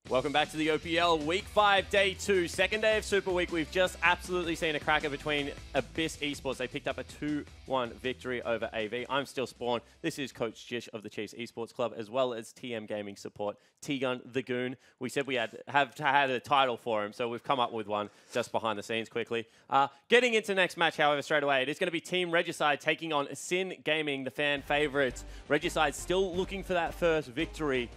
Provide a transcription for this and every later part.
Welcome back to the OPL Week 5, Day 2, second day of Super Week. We've just absolutely seen a cracker between Abyss Esports. They picked up a 2-1 victory over AV. I'm still Spawn. This is Coach Jish of the Chiefs Esports Club, as well as TM Gaming support, T-Gun the Goon. We said we had a title for him, so we've come up with one just behind the scenes quickly. Getting into next match, however, straight away, it is going to be Team Regicide taking on Sin Gaming, the fan favorites. Regicide still looking for that first victory.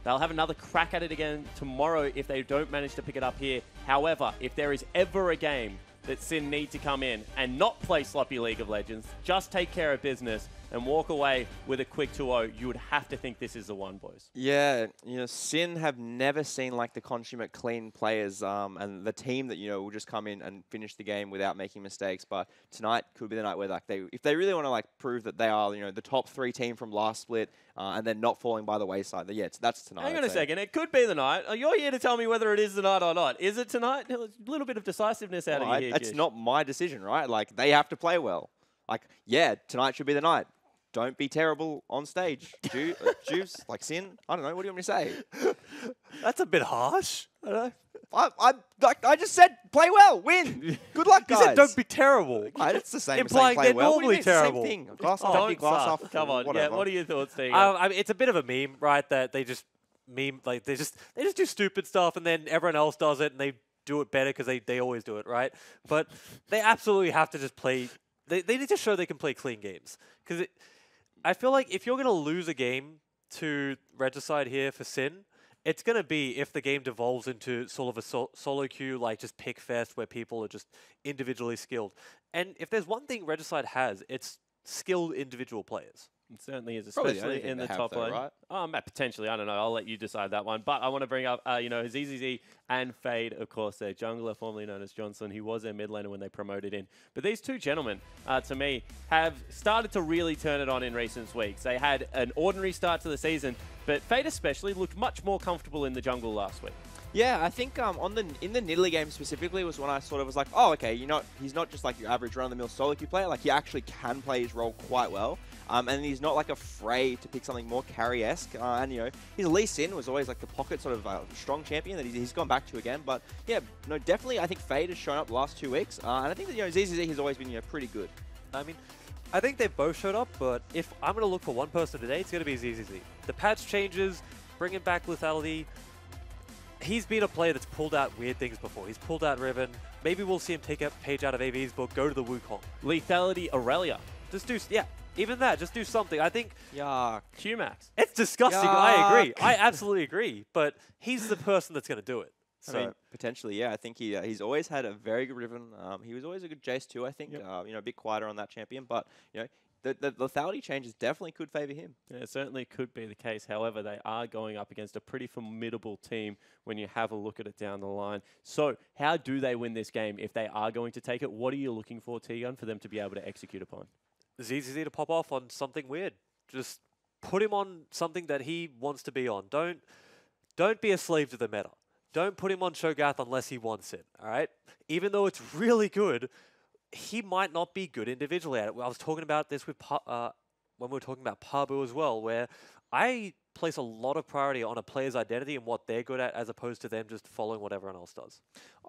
They'll have another crack at it again tomorrow if they don't manage to pick it up here. However, if there is ever a game that Sin need to come in and not play sloppy League of Legends, just take care of business and walk away with a quick 2-0, you would have to think this is the one, boys. Yeah, Sin have never seen like the consummate clean players and the team that, will just come in and finish the game without making mistakes. But tonight could be the night where like if they really want to like prove that they are, the top 3 team from last split and then not falling by the wayside. Yeah, that's tonight. Hang on a second. It could be the night. You're here to tell me whether it is the night or not. Is it tonight? A little bit of decisiveness out of you here, It's Jish. not my decision, right? Like, they have to play well. Like, yeah, tonight should be the night. Don't be terrible on stage. Juice, like Sin. I don't know. What do you want me to say? That's a bit harsh. I don't know. I just said play well, win. Good luck, guys. You said don't be terrible. It's the same. Implying play they're well. normally terrible. Same thing. Glass Oh, half empty, glass suck. half. Come on. Whatever. Yeah, what are your thoughts, Tegan? I mean, it's a bit of a meme, right? That they just meme, like they just do stupid stuff, and then everyone else does it, and they do it better because they always do it, right? But they absolutely have to just play. They need to show they can play clean games because I feel like if you're gonna lose a game to Regicide here for Sin, it's going to be if the game devolves into sort of a solo queue, like just pick fest where people are just individually skilled. And if there's one thing Regicide has, it's skilled individual players. It certainly is, Probably especially in the top lane. Right? Potentially, I don't know. I'll let you decide that one. But I want to bring up, ZZZ and Fade, of course, their jungler, formerly known as Johnson. He was their mid laner when they promoted in. But these two gentlemen, to me, have started to really turn it on in recent weeks. They had an ordinary start to the season, but Fade especially looked much more comfortable in the jungle last week. Yeah, I think in the Nidalee game specifically was when I sort of was like, oh, okay, he's not just like your average run-of-the-mill solo queue player. Like, he actually can play his role quite well. And he's not like afraid to pick something more carry-esque. And his Lee Sin was always like the pocket sort of strong champion that he's gone back to again. But yeah, no, definitely I think Fade has shown up the last 2 weeks. And I think that ZZZ has always been pretty good. I mean, I think they've both showed up, but if I'm going to look for one person today, it's going to be ZZZ. The patch changes, bringing back lethality. He's been a player that's pulled out weird things before. He's pulled out Riven. Maybe we'll see him take a page out of AV's book, go to the Wukong. Lethality Aurelia. Just do, yeah, even that, just do something. I think... Yuck. Qmax. It's disgusting, Yuck. I agree. I absolutely agree, but he's the person that's going to do it. So. I mean, potentially, yeah. I think he's always had a very good Riven. He was always a good Jace too, I think. Yep. A bit quieter on that champion, but, the lethality changes definitely could favor him. Yeah, it certainly could be the case. However, they are going up against a pretty formidable team when you have a look at it down the line. So how do they win this game if they are going to take it? What are you looking for, T-Gun, for them to be able to execute upon? ZZZ to pop off on something weird. Just put him on something that he wants to be on. Don't be a slave to the meta. Don't put him on Shogath unless he wants it, all right? Even though it's really good, he might not be good individually at it. I was talking about this with when we were talking about Pabu as well, where I place a lot of priority on a player's identity and what they're good at as opposed to them just following what everyone else does.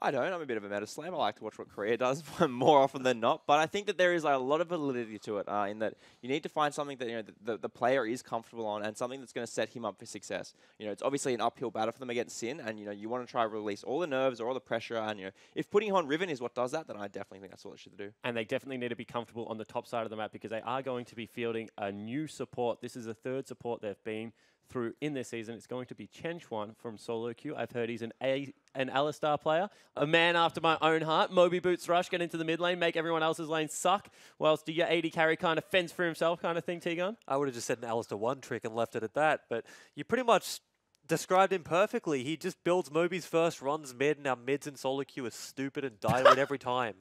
I don't. I'm a bit of a meta slam. I like to watch what Korea does more often than not. But I think that there is a lot of validity to it in that you need to find something that the player is comfortable on and something that's going to set him up for success. It's obviously an uphill battle for them against Sin, and you want to try to release all the nerves or all the pressure. And if putting on Riven is what does that, then I definitely think that's what it should do. And they definitely need to be comfortable on the top side of the map because they are going to be fielding a new support. This is the third support they've been through in this season. It's going to be Chenchuan from solo queue. I've heard he's an Alistar player, a man after my own heart. Moby Boots Rush, get into the mid lane, make everyone else's lane suck, whilst do your AD carry kind of fends for himself kind of thing, T-Gun? I would have just said an Alistar 1 trick and left it at that, but you pretty much described him perfectly. He just builds Moby's first, runs mid, and our mids in solo queue are stupid and die to it every time.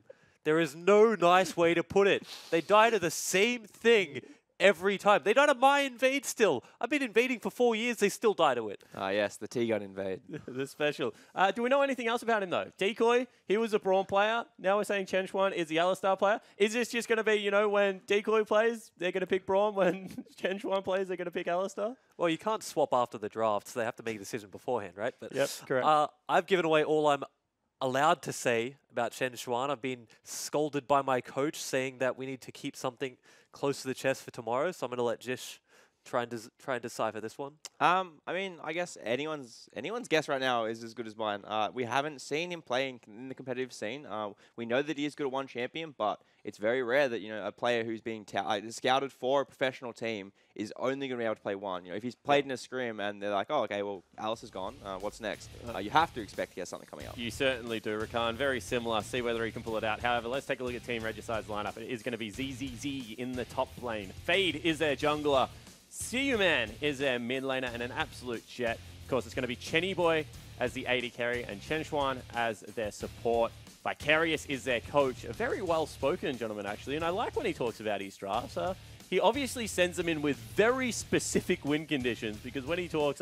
There is no nice way to put it. They die to the same thing every time. They die to my invade still. I've been invading for 4 years. They still die to it. Ah, yes, the T-Gun invade. The special. Do we know anything else about him, though? Decoy, he was a Brawn player. Now we're saying Chen Xuan is the Alistar player. Is this just going to be, you know, when Decoy plays, they're going to pick Brawn. When Chen Xuan plays, they're going to pick Alistar? Well, you can't swap after the draft, so they have to make a decision beforehand, right? But Yep, correct. I've given away all I'm allowed to say about Chen Xuan. I've been scolded by my coach saying that we need to keep something close to the chest for tomorrow, so I'm going to let Jish try and decipher this one. I mean, I guess anyone's guess right now is as good as mine. We haven't seen him play in the competitive scene. We know that he is good at one champion, but it's very rare that, you know, a player who's being scouted for a professional team is only going to be able to play one. You know, if he's played in a scrim and they're like, oh, okay, well, Alice is gone. What's next? You have to expect he has something coming up. You certainly do, Rakan. Very similar. See whether he can pull it out. However, let's take a look at Team Regicide's lineup. It is going to be ZZZ in the top lane. Fade is their jungler. Siuman is their mid laner and an absolute jet. Of course, it's going to be Chenny Boy as the AD carry and Chen Xuan as their support. Vicarious is their coach. A very well-spoken gentleman, actually, and I like when he talks about his drafts. He obviously sends them in with very specific win conditions because when he talks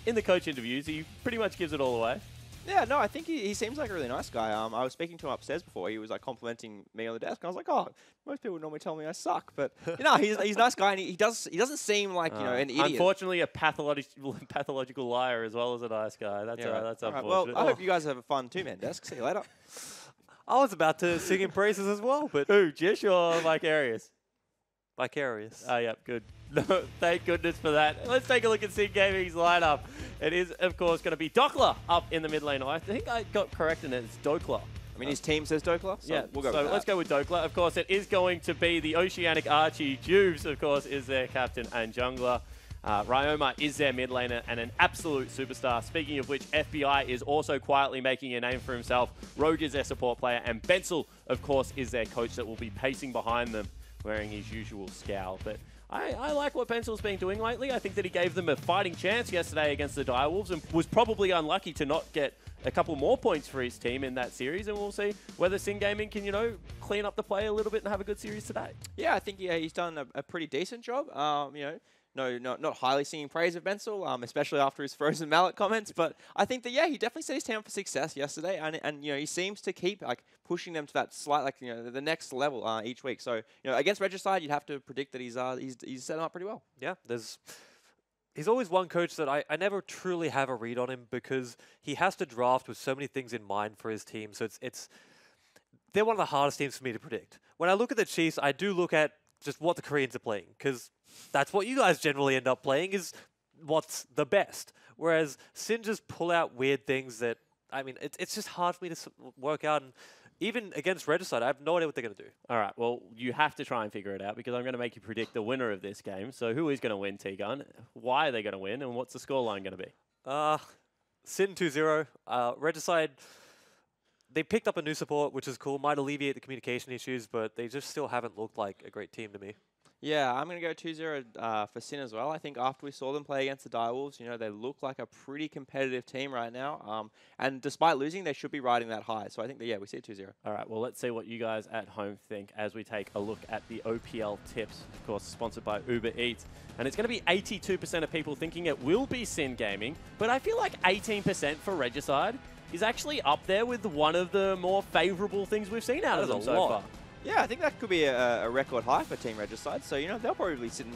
in the coach interviews, he pretty much gives it all away. Yeah, no, I think he seems like a really nice guy. I was speaking to him upstairs before. He was like complimenting me on the desk. I was like, oh, most people normally tell me I suck, but you know, he's a nice guy, and he doesn't seem like, you know, an idiot. Unfortunately, a pathological liar as well as a nice guy. That's that's all right. unfortunate. Well, I hope you guys have a fun two-man desk. See you later. I was about to sing in praises as well, but Who, Jish or Vicarious? Vicarious. Oh, yeah, good. No, thank goodness for that. Let's take a look at Sin Gaming's lineup. It is, of course, going to be Dokla up in the mid lane. I think I got corrected and it's Dokla. I mean, his team says Dokla, so Yeah, we'll go so with that. let's go with Dokla. Of course, it is going to be the Oceanic Archie. Jubes, of course, is their captain and jungler. Ryoma is their mid laner and an absolute superstar. Speaking of which, FBI is also quietly making a name for himself. Rogue is their support player, and Bensel, of course, is their coach that will be pacing behind them, wearing his usual scowl. But I like what Bensel's been doing lately. I think that he gave them a fighting chance yesterday against the Direwolves and was probably unlucky to not get a couple more points for his team in that series. And we'll see whether Sin Gaming can, you know, clean up the play a little bit and have a good series today. Yeah, I think he's done a pretty decent job. You know, not highly singing praise of Bensel, especially after his frozen mallet comments. But I think that, yeah, he definitely set his team up for success yesterday. And you know, he seems to keep like pushing them to that slight, like, you know, the next level each week. So, you know, against Regicide, you'd have to predict that he's set him up pretty well. Yeah, he's always one coach that I never truly have a read on him because he has to draft with so many things in mind for his team. So they're one of the hardest teams for me to predict. When I look at the Chiefs, I do look at just what the Koreans are playing because that's what you guys generally end up playing is what's the best. Whereas Sin just pull out weird things that, I mean, it's just hard for me to work out. And even against Regicide, I have no idea what they're going to do. All right, well, you have to try and figure it out because I'm going to make you predict the winner of this game. So who is going to win, T-Gun? Why are they going to win? And what's the scoreline going to be? Sin 2-0. Regicide, they picked up a new support, which is cool. Might alleviate the communication issues, but they just still haven't looked like a great team to me. Yeah, I'm going to go 2-0 for Sin as well. I think after we saw them play against the Direwolves, you know, they look like a pretty competitive team right now. And despite losing, they should be riding that high. So I think that, yeah, we see it 2-0. All right, well, let's see what you guys at home think as we take a look at the OPL tips, of course, sponsored by Uber Eats. And it's going to be 82% of people thinking it will be Sin Gaming, but I feel like 18% for Regicide is actually up there with one of the more favorable things we've seen out of them so far. Yeah, I think that could be a record high for Team Regicide. So, you know, they'll probably be sitting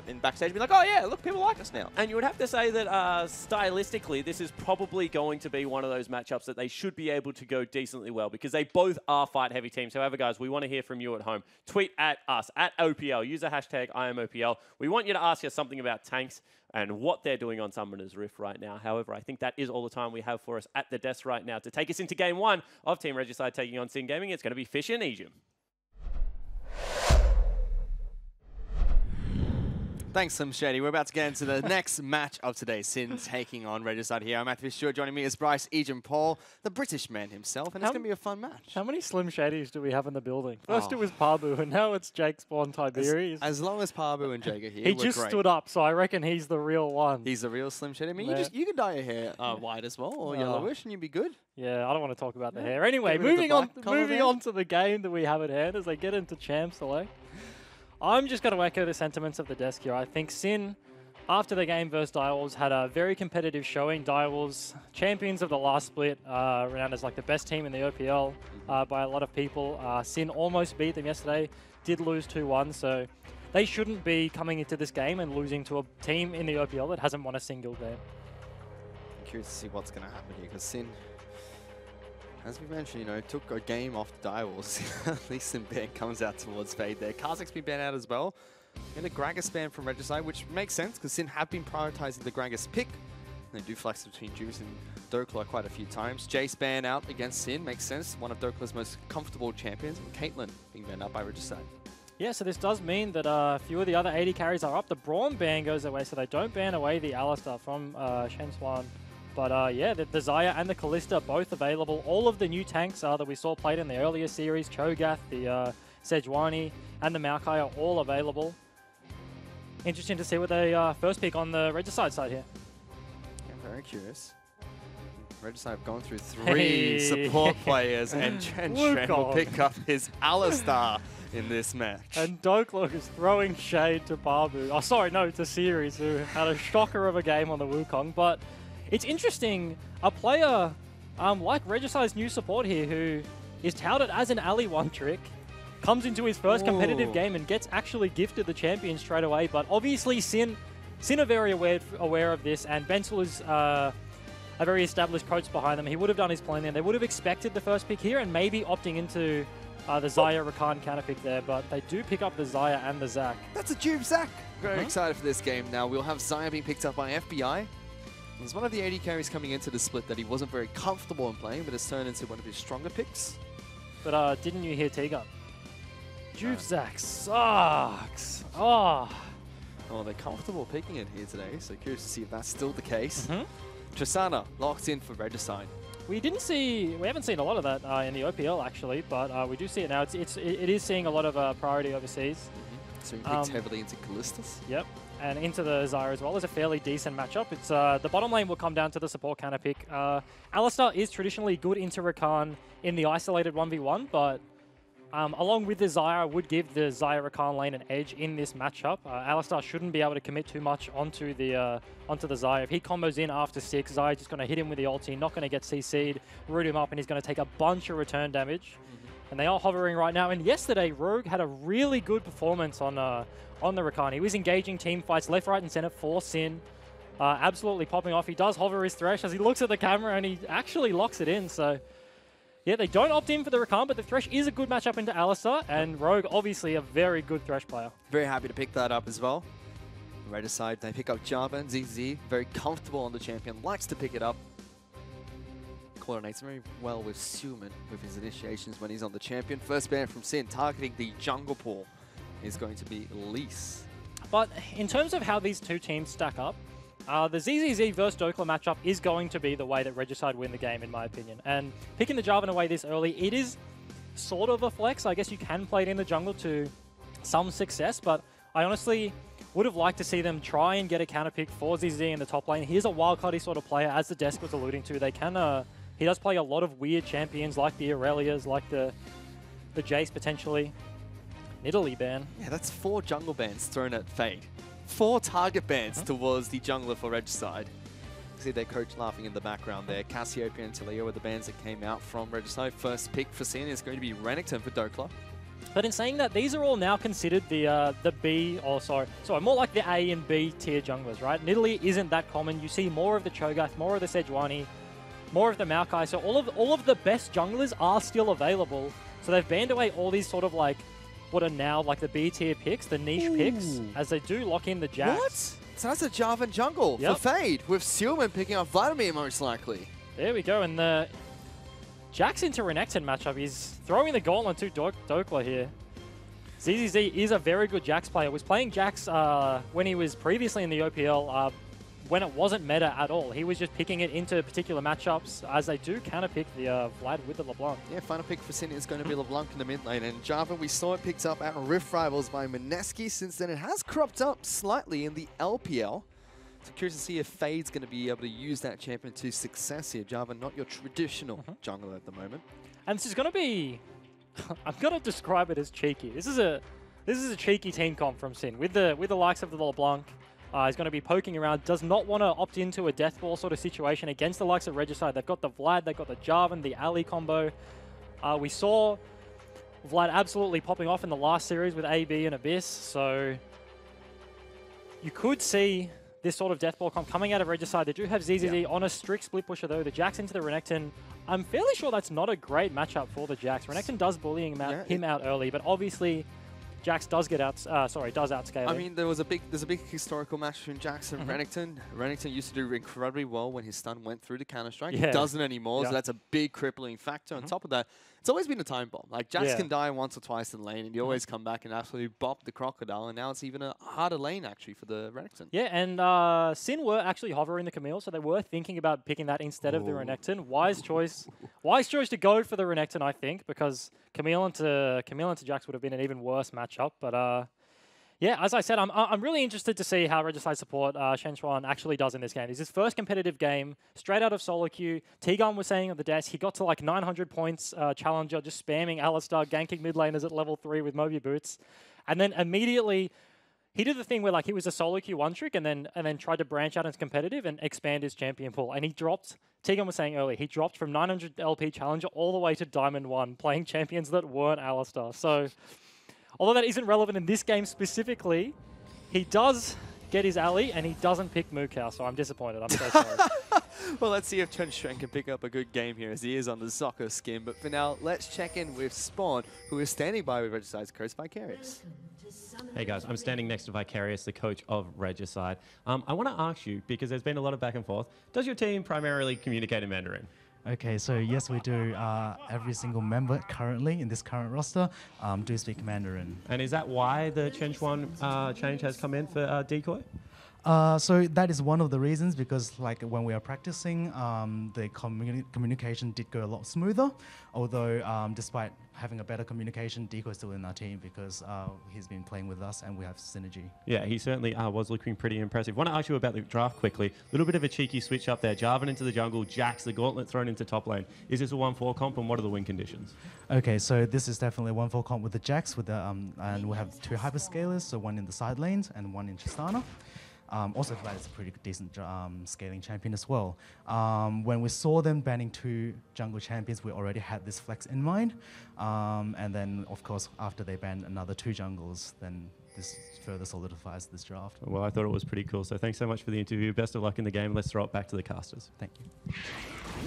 in backstage and be like, oh, yeah, look, people like us now. And you would have to say that stylistically, this is probably going to be one of those matchups that they should be able to go decently well because they both are fight-heavy teams. However, guys, we want to hear from you at home. Tweet at us, at OPL. Use the hashtag IamOPL. We want you to ask us something about tanks and what they're doing on Summoner's Rift right now. However, I think that is all the time we have for us at the desk right now. To take us into Game 1 of Team Regicide taking on Sin Gaming, it's going to be Fish and Egypt. Thanks, Slim Shady. We're about to get into the next match of today. Sin taking on Regicide here. I'm Matthew Stewart. Joining me is Bryce Egan Paul, the British man himself, and it's going to be a fun match. How many Slim Shadys do we have in the building? First it was Parbu, and now it's Jake Spawn Tiberius. As long as Parbu and Jake are here, he just stood up, so I reckon he's the real one. He's the real Slim Shady. I mean, Yeah. you can dye your hair white as well, or yellowish, and you'd be good. Yeah, I don't want to talk about the hair. Anyway, Get rid of the moving on black colour moving there. on to the game that we have at hand as they get into Champs Select. I'm just going to echo the sentiments of the desk here. I think Sin, after the game versus Direwolves, had a very competitive showing. Direwolves, champions of the last split, renowned as like the best team in the OPL by a lot of people. Sin almost beat them yesterday, did lose 2-1, so they shouldn't be coming into this game and losing to a team in the OPL that hasn't won a single game. I'm curious to see what's going to happen here, because Sin, as we mentioned, took a game off the Direwolves. At least Sin ban comes out towards Fade there. Karzak's been banned out as well. And a Gragas ban from Regicide, which makes sense, because Sin have been prioritizing the Gragas pick. They do flex between Juice and Dokla quite a few times. Jace ban out against Sin makes sense. One of Dokla's most comfortable champions, and Caitlyn being banned out by Regicide. Yeah, so this does mean that a few of the other 80 carries are up. The Braum ban goes away, so they don't ban away the Alistar from Shen-Swan. But yeah, the Xayah and the Kalista both available. All of the new tanks that we saw played in the earlier series, Cho'Gath, the Sejuani, and the Maokai are all available. Interesting to see what they first pick on the Regicide side here. I'm very curious. Regicide have gone through 3 support players, and Shen will pick up his Alistar in this match. And Dokla is throwing shade to Babu. Oh, sorry, no, to Series, who had a shocker of a game on the Wukong. But it's interesting, a player like Regicide's new support here, who is touted as an Ali one-trick, comes into his first competitive game and gets actually gifted the champion straight away. But obviously Sin are very aware of this, and Benzel is a very established coach behind them. He would have done his planning. They would have expected the first pick here and maybe opting into the Xayah Rakan counter pick there, but they do pick up the Xayah and the Zac. That's a dupe Zac! Very excited for this game now. We'll have Xayah being picked up by FBI. There's one of the 80 carries coming into the split that he wasn't very comfortable in playing, but has turned into one of his stronger picks. But didn't you hear T-Gun? Juve Zac sucks. Oh, they're comfortable picking it here today, so curious to see if that's still the case. Tristana locked in for Regicide. We haven't seen a lot of that in the OPL actually, but we do see it now. It is seeing a lot of priority overseas. So he picks heavily into Callistus. Yep, and into the Xayah as well. It's a fairly decent matchup. It's the bottom lane will come down to the support counter pick. Alistar is traditionally good into Rakan in the isolated 1v1, but along with the Xayah, I would give the Xayah Rakan lane an edge in this matchup. Alistar shouldn't be able to commit too much onto the Xayah. If he combos in after 6, Xayah just going to hit him with the ulti, not going to get CC'd, root him up, and he's going to take a bunch of return damage. And they are hovering right now. And yesterday, Rogue had a really good performance on the Rakan. He was engaging team fights left, right, and center for Sin. Absolutely popping off. He does hover his Thresh as he looks at the camera, and he actually locks it in. So yeah, they don't opt in for the Rakan, but the Thresh is a good matchup into Alistar, and Rogue obviously a very good Thresh player. Very happy to pick that up as well. Regicide, they pick up Java and ZZ, very comfortable on the champion, likes to pick it up. Coordinates very well with Suman with his initiations when he's on the champion. First ban from Sin, targeting the jungle pool, is going to be Lise. But in terms of how these two teams stack up, the ZZZ versus Dokla matchup is going to be the way that Regicide win the game, in my opinion. And picking the Jarvan away this early, it is sort of a flex. I guess you can play it in the jungle to some success, but I honestly would have liked to see them try and get a counter pick for ZZ in the top lane. He's a wildcardy sort of player, as the desk was alluding to. They can, he does play a lot of weird champions, like the Aurelias, like the Jace potentially. Nidalee ban. Yeah, that's 4 jungle bans thrown at Fade. 4 target bans towards the jungler for Regicide. You see their coach laughing in the background there. Cassiopeia and Taliyah were the bans that came out from Regicide. First pick for Sin is going to be Renekton for Dokla. But in saying that, these are all now considered the B, or sorry, more like the A and B tier junglers, right? Nidalee isn't that common. You see more of the Cho'Gath, more of the Sejuani, more of the Maokai. So all of the best junglers are still available. So they've banned away all these sort of like what are now like the B tier picks, the niche picks, as they do lock in the Jax. What? So that's a Jarvan jungle for Fade, with Silman picking up Vladimir most likely. There we go, and the Jax into Renekton matchup is throwing the gauntlet to Dokla here. ZZZ is a very good Jax player. Was playing Jax when he was previously in the OPL, when it wasn't meta at all. He was just picking it into particular matchups, as they do counter pick the Vlad with the LeBlanc. Yeah, final pick for Sin is going to be LeBlanc in the mid lane, and Java, we saw it picked up at Rift Rivals by Mineski. Since then, it has cropped up slightly in the LPL. So curious to see if Fade's going to be able to use that champion to success here. Java, not your traditional jungler at the moment. And this is going to be, I'm going to describe it as cheeky. This is This is a cheeky team comp from Sin. With the likes of the LeBlanc, he's going to be poking around, does not want to opt into a death ball sort of situation against the likes of Regicide. They've got the Vlad, they've got the Jarvan, the Ali combo. We saw Vlad absolutely popping off in the last series with AB and Abyss, so you could see this sort of death ball comp coming out of Regicide. They do have ZZZ on a strict split pusher though. The Jax into the Renekton. I'm fairly sure that's not a great matchup for the Jax. Renekton does bullying him out early, but obviously Jax does get out. Does outscale. I mean, there's a big historical match between Jax and Renekton. Renekton used to do incredibly well when his stun went through to Counter-Strike. He doesn't anymore, so that's a big crippling factor. On top of that, it's always been a time bomb. Like, Jax can die once or twice in lane, and you always come back and absolutely bop the Crocodile, and now it's even a harder lane, actually, for the Renekton. Yeah, and Sin were actually hovering the Camille, so they were thinking about picking that instead of the Renekton. Wise choice. Wise choice to go for the Renekton, I think, because Camille into Jax would have been an even worse matchup, but yeah, as I said, I'm really interested to see how Regicide support Shen Xuan actually does in this game. It's his first competitive game, straight out of solo queue. T-Gun was saying on the desk, he got to like 900 points Challenger, just spamming Alistar, ganking mid laners at level 3 with Moby Boots. And then immediately, he did the thing where like he was a solo queue one trick and then tried to branch out into competitive and expand his champion pool. And he dropped, T-Gun was saying earlier, he dropped from 900 LP Challenger all the way to Diamond 1, playing champions that weren't Alistar. So although that isn't relevant in this game specifically, he does get his alley and he doesn't pick Mukau, so I'm disappointed. I'm so sorry. Well, let's see if Chen Xuan can pick up a good game here as he is on the soccer skin. But for now, let's check in with Spawn, who is standing by with Regicide's coach, Vicarious. Hey guys, I'm standing next to Vicarious, the coach of Regicide. I want to ask you, because there's been a lot of back and forth, does your team primarily communicate in Mandarin? Okay, so yes, we do. Every single member currently in this current roster do speak Mandarin. And is that why the Chen Xuan change has come in for Decoy? So that is one of the reasons, because like when we are practicing, the communication did go a lot smoother. Although despite having a better communication, Decoy is still in our team because he's been playing with us and we have synergy. Yeah, he certainly was looking pretty impressive. Want to ask you about the draft quickly. A little bit of a cheeky switch up there. Jarvan into the jungle, Jax, the gauntlet thrown into top lane. Is this a 1-4 comp and what are the win conditions? Okay, so this is definitely a 1-4 comp with the Jax, with the and we have 2 hyperscalers, so one in the side lanes and one in Tristana. Also, Vlad is a pretty decent scaling champion as well. When we saw them banning 2 jungle champions, we already had this flex in mind. And then, of course, after they banned another 2 jungles, then this further solidifies this draft. Well, I thought it was pretty cool. So thanks so much for the interview. Best of luck in the game. Let's throw it back to the casters. Thank you.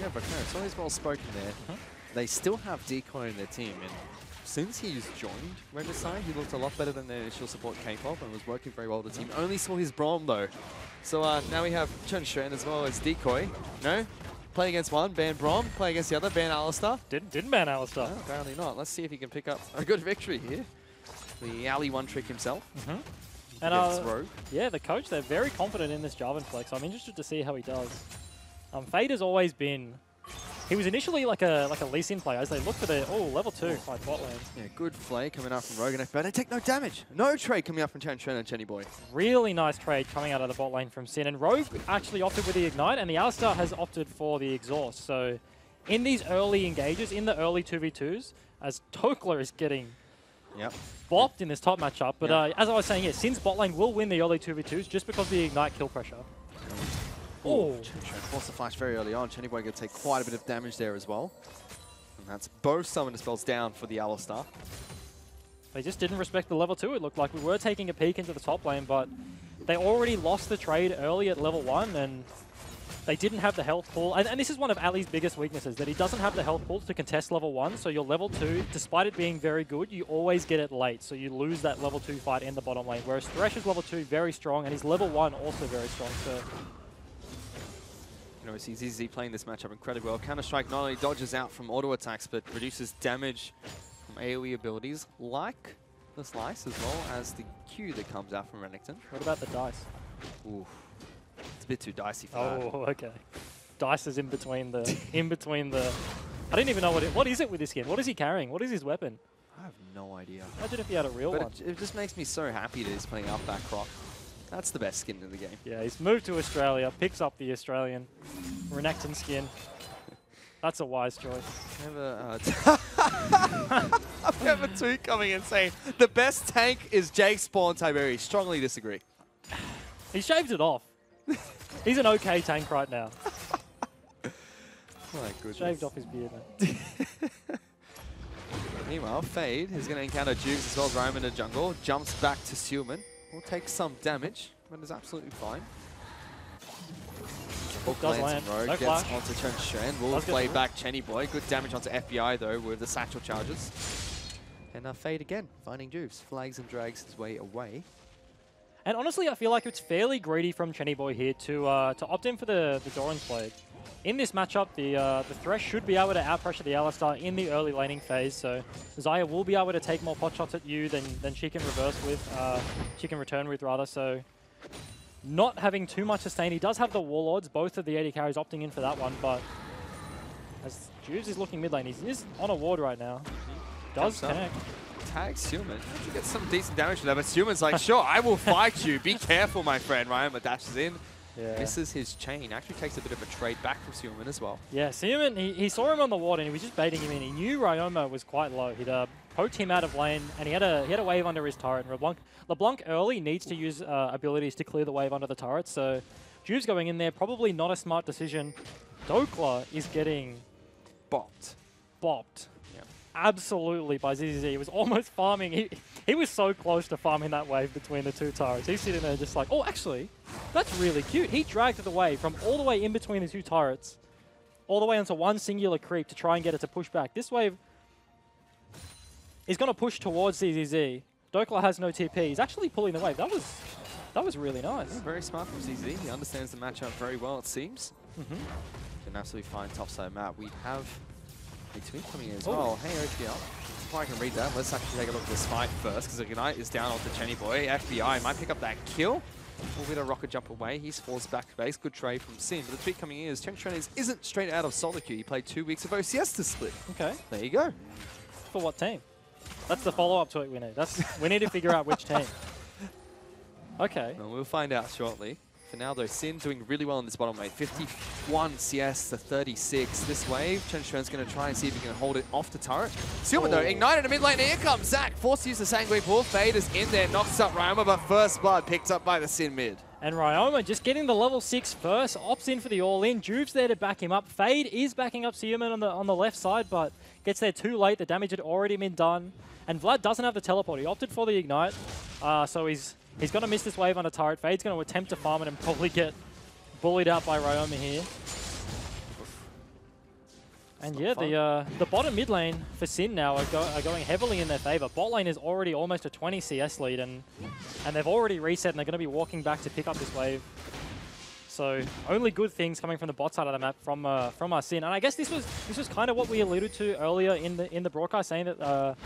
Yeah, but no, it's always well spoken there. They still have Decoy in their team, and since he's joined Regicide, he looked a lot better than their initial support K-pop and was working very well with the team. Only saw his Braum though. So now we have Chen Xuan as well as Decoy. No? Play against one, ban Braum. Play against the other, ban Alistar. Didn't ban Alistar. No, apparently not. Let's see if he can pick up a good victory here. The alley one trick himself. And Rogue. yeah, the coach, they're very confident in this Jarvan flex. I'm interested to see how he does. Fade has always been... He was initially like a Lee Sin player as they look for the level 2 by bot lane. Yeah, good flay coming out from Rogue, but they take no damage. No trade coming out from Chen Xuan and Chenny Boy. Really nice trade coming out of the bot lane from Sin. And Rogue actually opted with the Ignite, and the Alistar has opted for the Exhaust. So in these early engages, in the early 2v2s, as Tokler is getting bopped in this top matchup. But as I was saying, yeah, Sin's bot lane will win the early 2v2s just because of the Ignite kill pressure. Oh, forced the flash very early on. Chenny Boy going to take quite a bit of damage there as well. And that's both summoner spells down for the Alistar. They just didn't respect the level 2. It looked like we were taking a peek into the top lane, but they already lost the trade early at level 1, and they didn't have the health pool. And this is one of Ali's biggest weaknesses, that he doesn't have the health pool to contest level 1. So your level 2, despite it being very good, you always get it late. So you lose that level 2 fight in the bottom lane. Whereas Thresh is level 2, very strong, and his level 1 also very strong. So you know, we see ZZ playing this matchup incredibly well. Counter-Strike not only dodges out from auto attacks, but reduces damage from AoE abilities, like the Slice, as well as the Q that comes out from Renekton. What about the dice? Ooh, it's a bit too dicey for that. Oh, okay. Dice is in between the I didn't even know what is it with this skin? What is he carrying? What is his weapon? I have no idea. Imagine if he had a real one. It just makes me so happy that he's playing up that Croc. That's the best skin in the game. Yeah, he's moved to Australia, picks up the Australian Renekton skin. That's a wise choice. I've got a tweet coming in saying the best tank is Jake Spawn Tiberi. Strongly disagree. He shaved it off. He's an okay tank right now. My goodness. Shaved off his beard, man. Meanwhile, Fade is going to encounter Jukes as well as Ryan in the jungle. Jumps back to Seelman. Will take some damage, but is absolutely fine. Does land. Rogue, No gets flash. onto Chen Shen. Will play back Chenny Boy. Good damage onto FBI though with the satchel charges. And Fade again, finding Juice. Flags and drags his way away. And honestly, I feel like it's fairly greedy from Chenny Boy here to opt in for the Doran's Blade. In this matchup, the Thresh should be able to outpressure the Alistar in the early laning phase, so Xayah will be able to take more pot shots at you than she can reverse with, she can return with rather, so not having too much sustain. He does have the Warlords, both of the AD carries opting in for that one, but as Juves is looking mid lane, he is on a ward right now. Does connect. Tag Seelman. Actually gets some decent damage to that, but Seelman's like, sure, I will fight you. Be careful, my friend. Ryoma dashes in. Yeah. Misses his chain. Actually takes a bit of a trade back from Seelman as well. Yeah, Seelman, he saw him on the ward and he was just baiting him in. He knew Ryoma was quite low. He'd poked him out of lane and he had a wave under his turret. And LeBlanc early needs to use abilities to clear the wave under the turret, so Juve's going in there, probably not a smart decision. Dokla is getting bopped. Yep. Absolutely by ZZZ. He was almost farming. He was so close to farming that wave between the two turrets. He's sitting there just like, oh, actually, that's really cute. He dragged the wave from all the way in between the two turrets, all the way onto one singular creep to try and get it to push back. This wave is going to push towards ZZZ. Dokla has no TP. He's actually pulling the wave. That was really nice. Yeah, very smart from ZZ. He understands the matchup very well, it seems. Mm-hmm. Can absolutely fine topside map. We have a tweet coming in as well. Hey, OTL. Before I can read that, let's actually take a look at this fight first, because Ignite is down onto Chenny Boy. FBI might pick up that kill. A bit of rocket jump away. He falls back to base. Good trade from Sin. But the tweet coming in is Chen Shen isn't straight out of solo queue. He played 2 weeks of OCS to split. Okay. There you go. For what team? That's the follow-up tweet we need. We need to figure out which team. Okay. Well, we'll find out shortly. For now, though, Sin doing really well in this bottom lane. 51 CS to 36. This wave, Chen Shen's going to try and see if he can hold it off the turret. Seelman, though, ignited in mid lane. Here comes Zach. Forced to use the Sanguine Pool. Fade is in there, knocks up Ryoma, but first blood picked up by the Sin mid. And Ryoma just getting the level 6 first, opts in for the all-in. Juve's there to back him up. Fade is backing up Seelman on the left side, but gets there too late. The damage had already been done. And Vlad doesn't have the teleport. He opted for the ignite, so he's going to miss this wave on a turret. Fade's going to attempt to farm it and probably get bullied out by Ryoma here. And yeah, the bottom mid lane for Sin now are going heavily in their favor. Bot lane is already almost a 20 CS lead, and they've already reset, and they're going to be walking back to pick up this wave. So only good things coming from the bot side of the map from our Sin. And I guess this was kind of what we alluded to earlier in the broadcast, saying that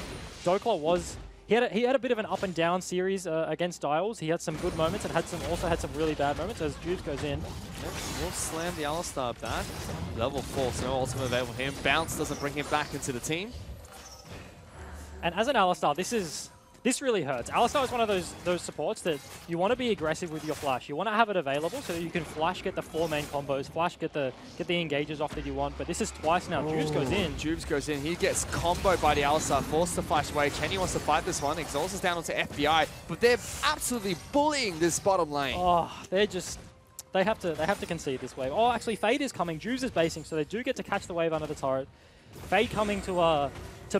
Dokla was. He had a bit of an up and down series against Dials. He had some good moments and also had some really bad moments as Juves goes in. Yep, will slam the Alistar back. Level 4, so no ultimate available for him. Bounce doesn't bring him back into the team. And as an Alistar, this really hurts. Alistar is one of those supports that you want to be aggressive with your flash. You want to have it available so that you can flash, get the 4 main combos, flash, get the engages off that you want. But this is twice now. Juves goes in. Juves goes in. He gets comboed by the Alistar, forced to flash away. Chenny wants to fight this one. Exhaust is down onto FBI, but they're absolutely bullying this bottom lane. Oh, they have to concede this wave. Oh, actually, Fade is coming. Juves is basing, so they do get to catch the wave under the turret. Fade coming to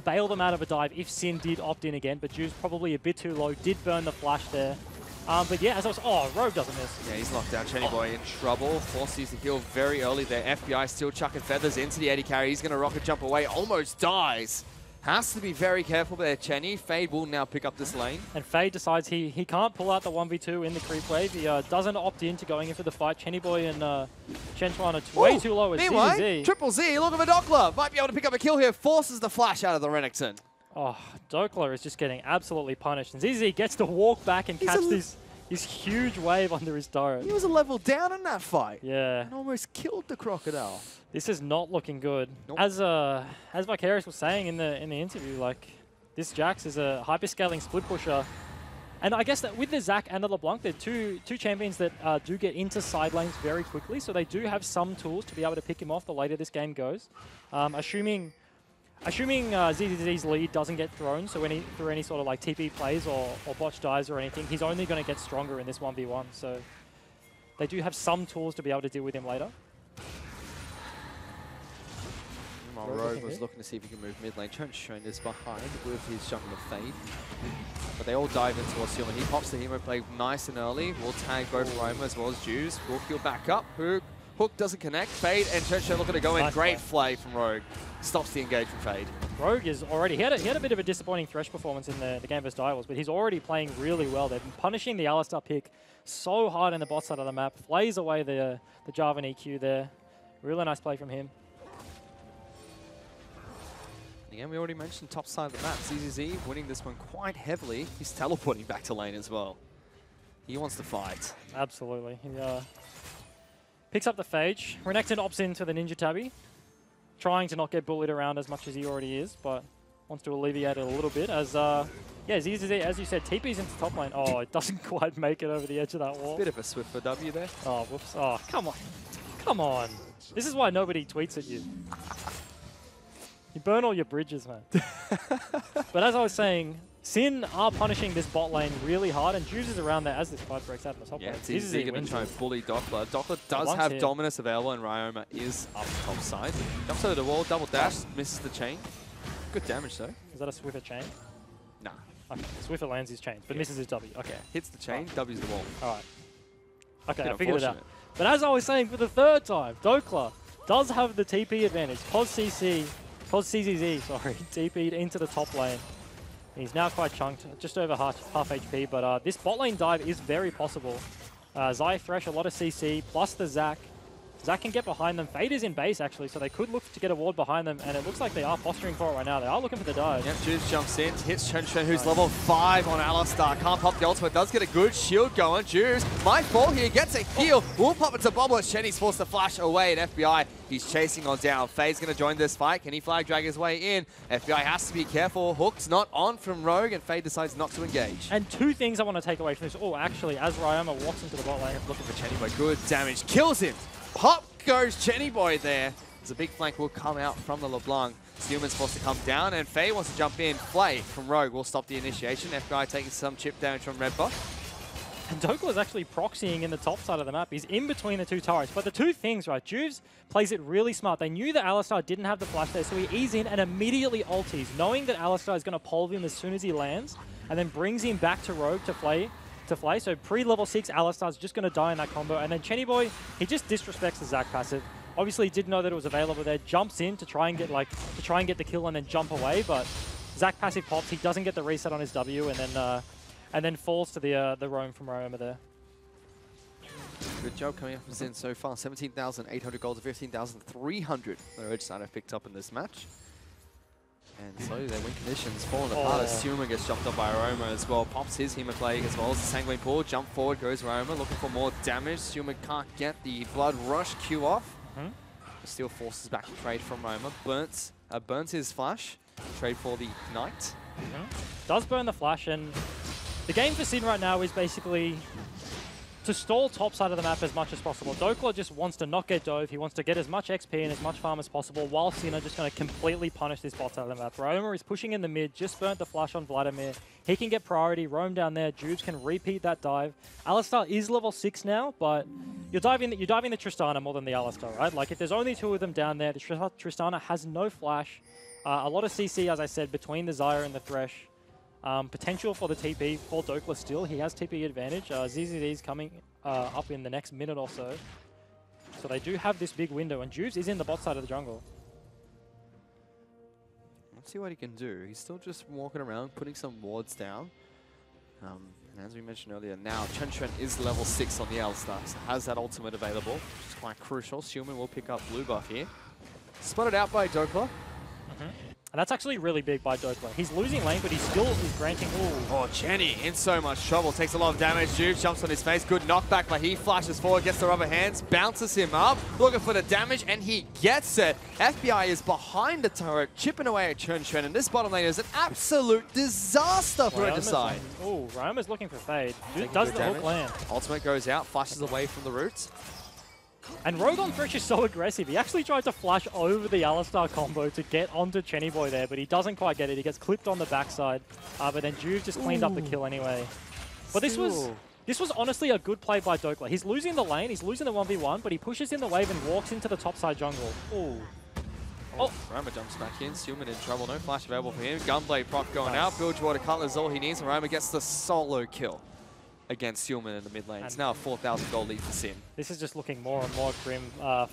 bail them out of a dive if Sin did opt in again, but Juve's probably a bit too low. Did burn the flash there. But yeah, as I was... Oh, Rogue doesn't miss. Yeah, he's knocked down. Chenny Boy in trouble. Forced to use the heal very early there. FBI still chucking feathers into the AD carry. He's going to rocket jump away. Almost dies. Has to be very careful there, Chenny. Fade will now pick up this lane. And Fade decides he can't pull out the 1v2 in the creep wave. He doesn't opt in to going in for the fight. Chenny Boy and Chen Chuan are way too low as meanwhile, ZZ. Triple Z, look at Dokla. Might be able to pick up a kill here. Forces the flash out of the Renekton. Oh, Dokla is just getting absolutely punished. And ZZ gets to walk back and catch this huge wave under his turret. He was a level down in that fight. Yeah. And almost killed the crocodile. This is not looking good. Nope. As Vicarious was saying in the interview, like, this Jax is a hyperscaling split pusher. And I guess that with the Zac and the LeBlanc, they're two champions that do get into side lanes very quickly, so they do have some tools to be able to pick him off the later this game goes. Assuming Assuming ZZZ's lead doesn't get thrown, so through any sort of like TP plays or botch dives or anything, he's only going to get stronger in this 1v1. So they do have some tools to be able to deal with him later. Rogue was looking to see if he can move mid lane. Chunchun is behind with his jungler Fade. But they all dive in towards Human. He pops the Hemo play nice and early. Will tag both Roma as well as Juice. Will heal back up. Hook doesn't connect. Fade and Chunchun looking to go in. Nice Great play from Rogue. Stops the engage from Fade. Rogue is already... He had a bit of a disappointing Thresh performance in the game versus Direwolves, but he's already playing really well. They've been punishing the Alistar pick so hard in the bot side of the map. Flays away the Jarvan EQ there. Really nice play from him. Again, we already mentioned top side of the map. ZZZ winning this one quite heavily. He's teleporting back to lane as well. He wants to fight. Absolutely. He picks up the Phage. Renekton opts into the Ninja Tabby, trying to not get bullied around as much as he already is, but wants to alleviate it a little bit as, yeah, ZZZ, as you said, TP's into top lane. Oh, it doesn't quite make it over the edge of that wall. Bit of a swift for W there. Oh, whoops. Oh, come on. Come on. This is why nobody tweets at you. You burn all your bridges, man. But as I was saying, Sin are punishing this bot lane really hard, and Juice is around there as this fight breaks out in the top lane. Yeah, it's going to try and bully Doppler. Doppler does have here. dominance available, and Ryoma is up top side. Jumps over the wall, double dash, misses the chain. Good damage though. Is that a Swiffer chain? Nah. Okay, Swiffer lands his chain, but misses his W. Okay. Hits the chain, W's the wall. Alright. Okay, Bit I figured it out. unfortunate. But as I was saying for the third time, Dokla does have the TP advantage. CZZ, sorry, TP'd into the top lane. He's now quite chunked, just over half HP, but this bot lane dive is very possible. Zai Thresh, a lot of CC, plus the Zac. Zac can get behind them. Fade is in base, actually, so they could look to get a ward behind them, and it looks like they are posturing for it right now. They are looking for the dive. Yep, Juice jumps in, hits Chunchun, who's level 5 on Alistar. Can't pop the ultimate, does get a good shield going. Juice might fall here, gets a heal. Will pop it to Bobble as Chenny's forced to flash away at FBI. He's chasing on down. Fade's going to join this fight. Can he flag drag his way in? FBI has to be careful. Hook's not on from Rogue, and Fade decides not to engage. And two things I want to take away from this. Oh, actually, as Ryoma walks into the bot lane. Looking for Chenny Boy, good damage. Kills him. Pop goes Chenny Boy there. There's a big flank will come out from the LeBlanc. Steelman's forced to come down, and Faye wants to jump in. Flay from Rogue will stop the initiation. FBI taking some chip damage from Red Buff. And Dokla is actually proxying in the top side of the map. He's in between the two turrets. But the two things, right, Juves plays it really smart. They knew that Alistar didn't have the flash there, so he eases in and immediately ulties, knowing that Alistar is going to pole him as soon as he lands, and then brings him back to Rogue to Flay. So pre-level 6, Alistar's just going to die in that combo. And then Chenny Boy, he just disrespects the Zac passive. Obviously, he didn't know that it was available there. Jumps in to try and get the kill and then jump away. But Zac passive pops. He doesn't get the reset on his W, and then falls to the roam from Ryoma there. Good job coming up from Sin so far. 17,800 gold to 15,300. The Regicide have picked up in this match. And slowly their win conditions falling apart as Suma gets jumped up by Aroma as well. Pops his Hemoplague as well as the Sanguine Pool. Jump forward goes Aroma, looking for more damage. Suma can't get the Blood Rush Q off. Still forces back the trade from Aroma. Burns his flash. Trade for the Knight. Does burn the flash, and the game for Sin right now is basically to stall top side of the map as much as possible. Dokla just wants to not get dove. He wants to get as much XP and as much farm as possible, while Sin are just going to completely punish this bot side of the map. Roma is pushing in the mid, just burnt the flash on Vladimir. He can get priority, roam down there. Juves can repeat that dive. Alistar is level 6 now, but you're diving the Tristana more than the Alistar, right? Like, if there's only two of them down there, the Tristana has no flash. A lot of CC, as I said, between the Zyra and the Thresh. Potential for the TP for Dokla still. He has TP advantage. ZZZ is coming up in the next minute or so. So they do have this big window, and Juves is in the bot side of the jungle. Let's see what he can do. He's still just walking around, putting some wards down. And as we mentioned earlier, now Chunchun is level 6 on the Alistar, so has that ultimate available, which is quite crucial. Xiumin will pick up blue buff here. Spotted out by Dokla. And that's actually really big by Dokla. He's losing lane, but he still is granting... Ooh. Oh, Chenny in so much trouble. Takes a lot of damage. Juve jumps on his face. Good knockback, but he flashes forward, gets the rubber hands, bounces him up, looking for the damage, and he gets it. FBI is behind the turret, chipping away at Chunchun, and this bottom lane is an absolute disaster for Regicide. Oh, Ryoma's looking for Fade. Does the hook land? Ultimate goes out, flashes away from the roots. And Rogon Thresh is so aggressive. He actually tried to flash over the Alistar combo to get onto Chenny Boy there, but he doesn't quite get it. He gets clipped on the backside, but then Juve just cleaned up the kill anyway. But this was honestly a good play by Dokla. He's losing the lane, he's losing the 1v1, but he pushes in the wave and walks into the top side jungle. Ooh. Oh, Roma jumps back in. Suman in trouble. No flash available for him. Gunblade proc going out. Bilgewater Cutler is all he needs, and Roma gets the solo kill against Suman in the mid lane. It's now a 4,000 gold lead for Sin. This is just looking more and more grim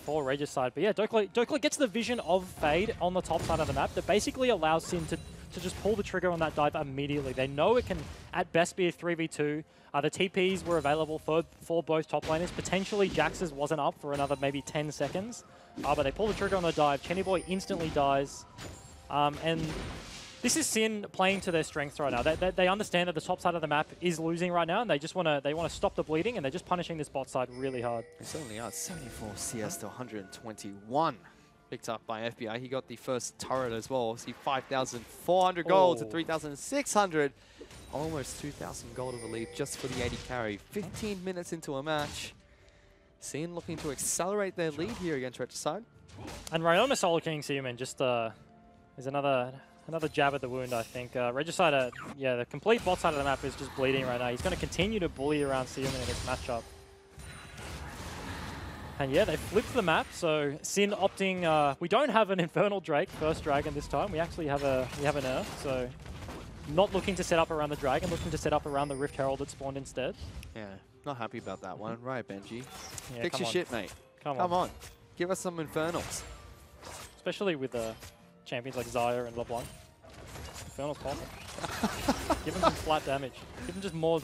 for Regicide. But yeah, Dokla gets the vision of Fade on the top side of the map that basically allows Sin to just pull the trigger on that dive immediately. They know it can at best be a 3v2. The TPs were available for both top laners. Potentially Jax's wasn't up for another maybe 10 seconds. But they pull the trigger on the dive. Chenny Boy instantly dies. And this is Sin playing to their strengths right now. They understand that the top side of the map is losing right now, and they just want to stop the bleeding, and they're just punishing this bot side really hard. They certainly are. 74 CS to 121. Picked up by FBI. He got the first turret as well. See 5,400 gold to 3,600. Almost 2,000 gold of a lead just for the 80 carry. 15 minutes into a match. Sin looking to accelerate their lead here against Regicide. And Ryoma Solo King Seaman just is another jab at the wound, I think. Regicide, yeah, the complete bot side of the map is just bleeding right now. He's going to continue to bully around Seaman in this matchup. And yeah, they flipped the map, so Sin opting... we don't have an Infernal Drake first dragon this time. We actually have an Earth, so not looking to set up around the dragon, looking to set up around the Rift Herald that spawned instead. Yeah, not happy about that one. Right, Benji. Yeah, Fix your shit, mate. Come on. Give us some Infernals. Especially with champions like Xayah and LeBlanc. Infernal's powerful. Give them some flat damage. Give them just more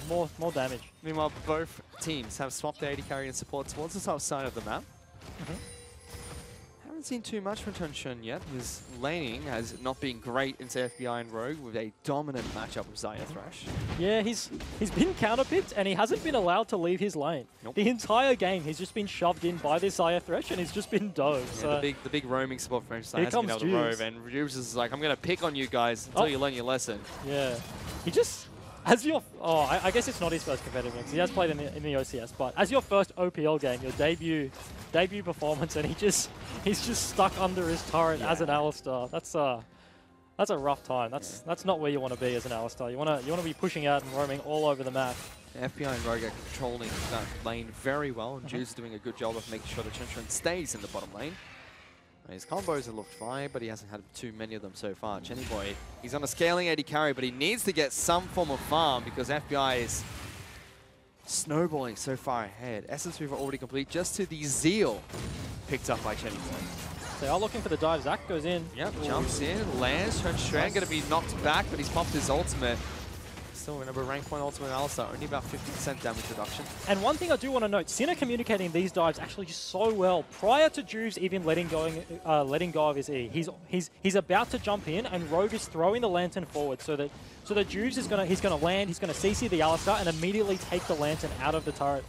damage. Meanwhile, both teams have swapped the 80 carry and support towards the top side of the map. Haven't seen too much from Tunshun yet. His laning has not been great into FBI and Rogue with a dominant matchup with Xayah Thresh. Yeah, he's been counterpicked and he hasn't been allowed to leave his lane. Nope. The entire game, he's just been shoved in by this Xayah Thresh and he's just been dove. Yeah, So the big roaming support for Regicide hasn't been able to rove, and Juves is like, I'm going to pick on you guys until you learn your lesson. yeah, he just... As your... Oh, I guess it's not his first competitive game because he has played in the OCS, but as your first OPL game, your debut performance, and he's just stuck under his turret as an Alistar. That's a rough time. That's not where you want to be as an Alistar. You want to be pushing out and roaming all over the map. FBI and Rogue are controlling that lane very well, and Juves is doing a good job of making sure that Tunshun stays in the bottom lane. His combos have looked fine, but he hasn't had too many of them so far. Chenny Boy, he's on a scaling 80 carry, but he needs to get some form of farm because FBI is snowballing so far ahead. Essence Weaver already complete, just to the Zeal picked up by Chenny Boy. They are looking for the dive. Zach goes in. Yep, jumps in, lands. Strand going to be knocked back, but he's popped his ultimate. Still, remember, rank 1 ultimate Alistar, only about 50% damage reduction. And one thing I do want to note, Sin are communicating these dives actually so well. Prior to Juves even letting go of his E, he's about to jump in, and Rogue is throwing the Lantern forward so that Juves is gonna land, he's gonna CC the Alistar and immediately take the Lantern out of the turret.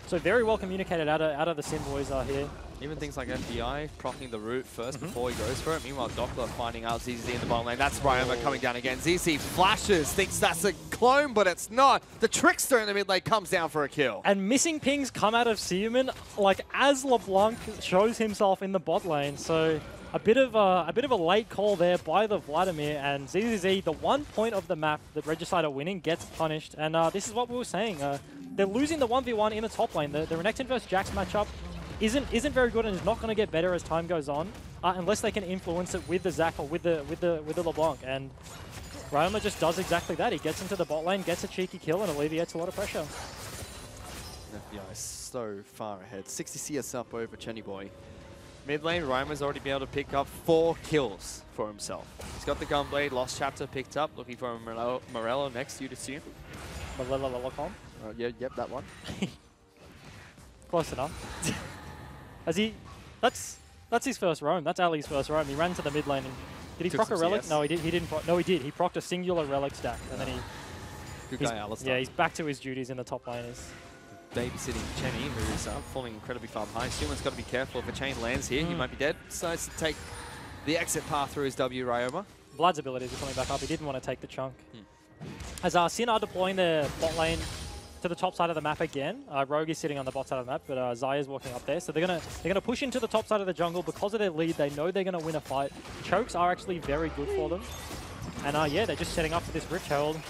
So very well communicated out of the Sin boys here. Even things like FBI proccing the root first before he goes for it. Meanwhile, Doppler finding out ZZ in the bottom lane. That's Ryoma coming down again. ZZ flashes, thinks that's a clone, but it's not. The Trickster in the mid lane comes down for a kill. And missing pings come out of Seaman, like as LeBlanc shows himself in the bot lane. So a bit of a late call there by the Vladimir, and ZZZ, the 1 point of the map that Regicide are winning, gets punished. And this is what we were saying. They're losing the 1v1 in the top lane. The Renekton vs Jax matchup isn't very good and is not going to get better as time goes on, unless they can influence it with the Zac or with the LeBlanc. And Ryoma just does exactly that. He gets into the bot lane, gets a cheeky kill, and alleviates a lot of pressure. FBI is so far ahead. 60 CS up over Chenny Boy. Mid lane, Ryoma's already been able to pick up 4 kills for himself. He's got the Gunblade, Lost Chapter picked up, looking for a Morello next, you'd assume. Yep, that one. Close enough. That's his first roam. That's Ali's first roam. He ran to the mid lane. And did he proc a relic? No, he didn't. No, he did. He procced a singular relic stack, and then Good guy, Alistar. Yeah, he's back to his duties in the top lane. Babysitting Chenny, who's falling incredibly far behind. Suman's got to be careful. If a chain lands here, he might be dead. Decides to take the exit path through his W, Ryoma. Vlad's abilities are coming back up. He didn't want to take the chunk. As Sin are deploying their bot lane to the top side of the map again. Rogue is sitting on the bot side of the map, but Zaya's walking up there. So they're gonna push into the top side of the jungle because of their lead. They know they're gonna win a fight. Chokes are actually very good for them. And yeah, they're just setting up for this Rift Herald.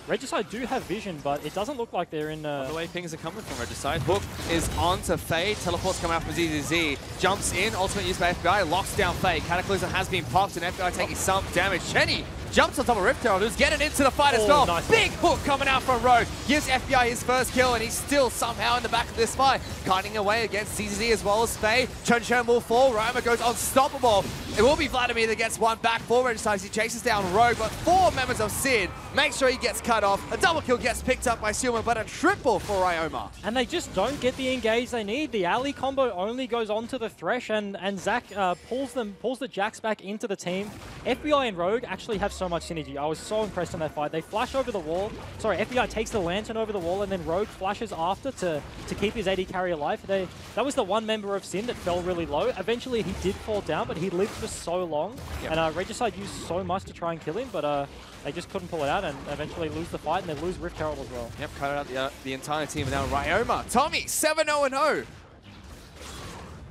Regicide do have vision, but it doesn't look like they're in... The way pings are coming from Regicide. Hook is on to Fade. Teleport's coming out from ZZZ. Jumps in. Ultimate use by FBI. Locks down Fade. Cataclysm has been popped, and FBI taking some damage. Chenny jumps on top of Rift Herald, who's getting into the fight as well. Nice. Big hook coming out from Rogue. Gives FBI his first kill, and he's still somehow in the back of this fight. Kiting away against ZZZ as well as Fade. Chun will fall. Ryoma goes unstoppable. It will be Vladimir that gets one back for Regicide. He chases down Rogue, but 4 members of Sin make sure he gets cut off. A double kill gets picked up by Silma, but a triple for Ryoma. And they just don't get the engage they need. The alley combo only goes onto the Thresh, and Zach pulls the Jax back into the team. FBI and Rogue actually have so much synergy. I was so impressed in that fight. They flash over the wall. Sorry, FBI takes the Lantern over the wall, and then Rogue flashes after to keep his AD carry alive. That was the one member of Sin that fell really low. Eventually, he did fall down, but he lived for so long. Yep. And Regicide used so much to try and kill him, but they just couldn't pull it out and eventually lose the fight, and they lose Rift Herald as well. Yep, cut out the entire team, and now Ryoma. Tommy, 7-0-0.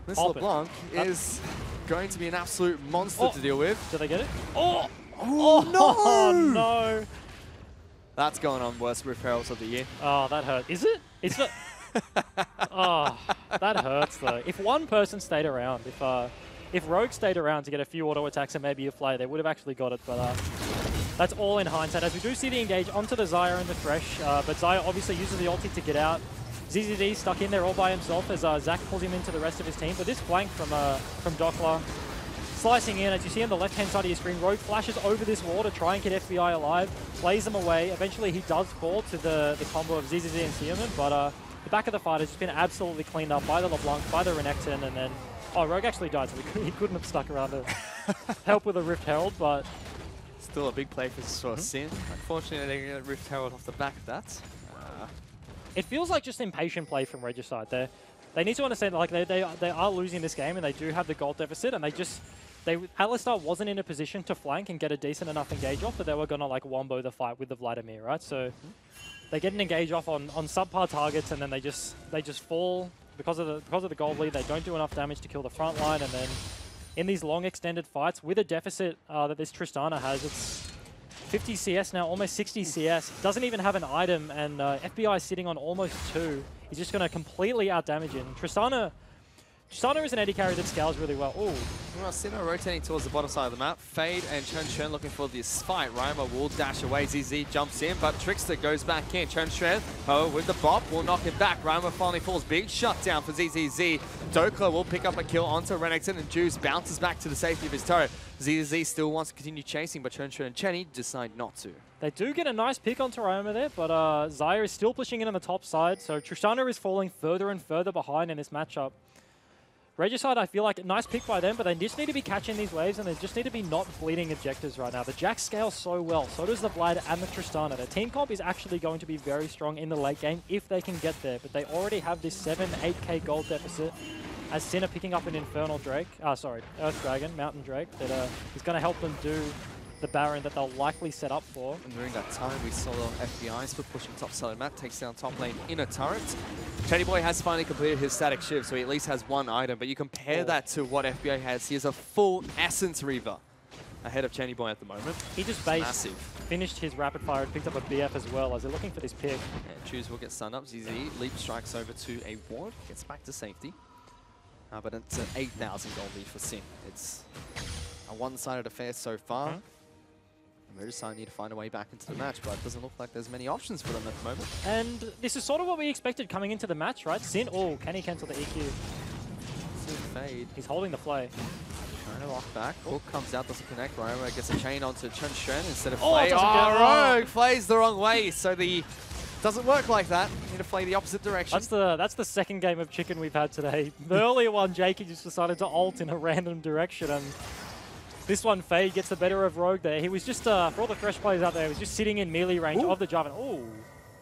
This LeBlanc is going to be an absolute monster to deal with. Did they get it? Oh no! Oh, no! That's going on worst Rift Heralds of the year. Oh, that hurt. Is it? It's not... Oh, that hurts, though. If one person stayed around, if Rogue stayed around to get a few auto attacks and maybe a flay, they would have actually got it, but that's all in hindsight. As we do see the engage onto the Xayah and the Thresh, but Xayah obviously uses the ulti to get out. ZZD stuck in there all by himself as Zach pulls him into the rest of his team, but this flank from Dockler slicing in, as you see on the left-hand side of your screen, Rogue flashes over this wall to try and get FBI alive, plays them away. Eventually he does fall to the combo of ZZZ and Seaman, but the back of the fight has just been absolutely cleaned up by the LeBlanc, by the Renekton, and then... Oh, Rogue actually died, so he couldn't have stuck around to help with a Rift Herald, but... Still a big play for Sin. Unfortunately, they get Rift Herald off the back of that. It feels like just impatient play from Regicide. They need to understand that, like, they are losing this game, and they do have the gold deficit, and Alistar wasn't in a position to flank and get a decent enough engage off, but they were going to like wombo the fight with the Vladimir, right? So they get an engage off on subpar targets, and then they just fall because of the gold lead. They don't do enough damage to kill the front line, and then in these long extended fights with a deficit that this Tristana has, it's 50 CS now, almost 60 CS. Doesn't even have an item, and FBI sitting on almost 2. He's just going to completely outdamage him. Tristana is an AD carry that scales really well. Ooh. Well, Sinnoh rotating towards the bottom side of the map. Fade and Chun looking for this fight. Ryoma will dash away. ZZ jumps in, but Trickster goes back in. Chun with the bop will knock it back. Ryoma finally falls. Big shutdown for ZZZ. Dokla will pick up a kill onto Renekton, and Juice bounces back to the safety of his turret. ZZ still wants to continue chasing, but Chun and Chenny decide not to. They do get a nice pick onto Ryoma there, but Xayah is still pushing in on the top side, so Tristana is falling further and further behind in this matchup. Regicide, I feel like a nice pick by them, but they just need to be catching these waves, and they just need to be not bleeding objectives right now. The Jax scales so well, so does the Vlad and the Tristana. Their team comp is actually going to be very strong in the late game if they can get there, but they already have this 8k gold deficit, as Sin are picking up an Infernal Drake, Earth Dragon, Mountain Drake, that is going to help them do the Baron that they'll likely set up for. And during that time, we saw FBI's for pushing top side of the map, takes down top lane in a turret. Chenny Boy has finally completed his static shift, so he at least has one item, but you compare that to what FBI has. He has a full Essence Reaver ahead of Chenny Boy at the moment. He just finished his rapid fire and picked up a BF as well, as they're looking for this pick. And Choose will get stunned up. ZZ leap strikes over to a ward, gets back to safety. But it's an 8,000 gold lead for Sin. It's a one-sided affair so far. Regicide need to find a way back into the match, but it doesn't look like there's many options for them at the moment. And this is sort of what we expected coming into the match, right? Sin, can he cancel the EQ? Sin Fade. He's holding the flay. Trying to lock back. Hook comes out, doesn't connect. Ryoma gets a chain onto Chun instead of Flay. Rogue flays the wrong way, so doesn't work like that. You need to play the opposite direction. That's the second game of chicken we've had today. The earlier one, Jakey just decided to ult in a random direction, and this one, Fade gets the better of Rogue there. He was just, for all the Thresh players out there, he was just sitting in melee range of the Jarvan. Ooh,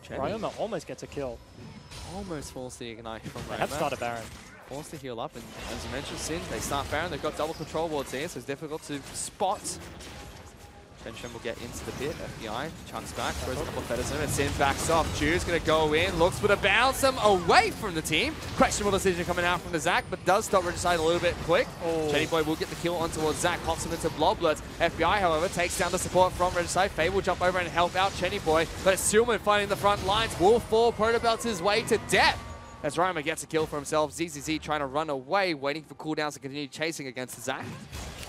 Ryoma almost gets a kill. Almost forced the Ignite from Ryoma. They have started Baron. Forced to heal up, and as you mentioned, Sin, they start Baron. They've got double control wards here, so it's difficult to spot Shen will get into the pit. FBI chunks back, throws a couple of feathers in, and Sin backs off. Jude's going to go in, looks for the bounce him away from the team. Questionable decision coming out from the Zach, but does stop Regicide a little bit quick. Chenny Boy will get the kill on towards Zach, pops him into Bloblets. FBI, however, takes down the support from Regicide. Faye will jump over and help out Chenny Boy, but it's Sealman fighting the front lines. Will fall, Protobelts his way to death. As Ryoma gets a kill for himself, ZZZ trying to run away, waiting for cooldowns to continue chasing against Zach.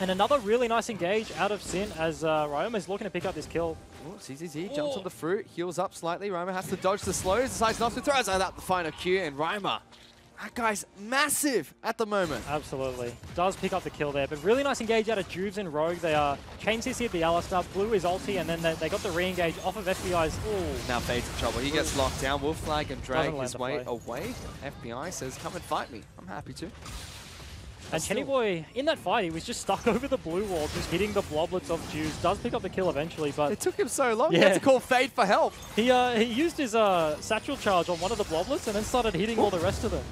And another really nice engage out of Sin as Ryoma is looking to pick up this kill. Ooh, ZZZ jumps on the fruit, heals up slightly. Ryoma has to dodge the slows, decides not to, throws out the final Q, and Ryoma, that guy's massive at the moment. Absolutely. Does pick up the kill there, but really nice engage out of Juves and Rogue. They are chain CC'd the Alistar, blew his ulti, and then they got the re-engage off of FBI's. Ooh. Now Fade's in trouble. He gets locked down, will flag and drag Doesn't land his the way play. away. FBI says, come and fight me. I'm happy to. And Chenny Boy, in that fight, he was just stuck over the blue wall, just hitting the bloblets of Juves. Does pick up the kill eventually, but It took him so long. He Yeah. had to call Fade for help. he used his satchel charge on one of the bloblets and then started hitting all the rest of them.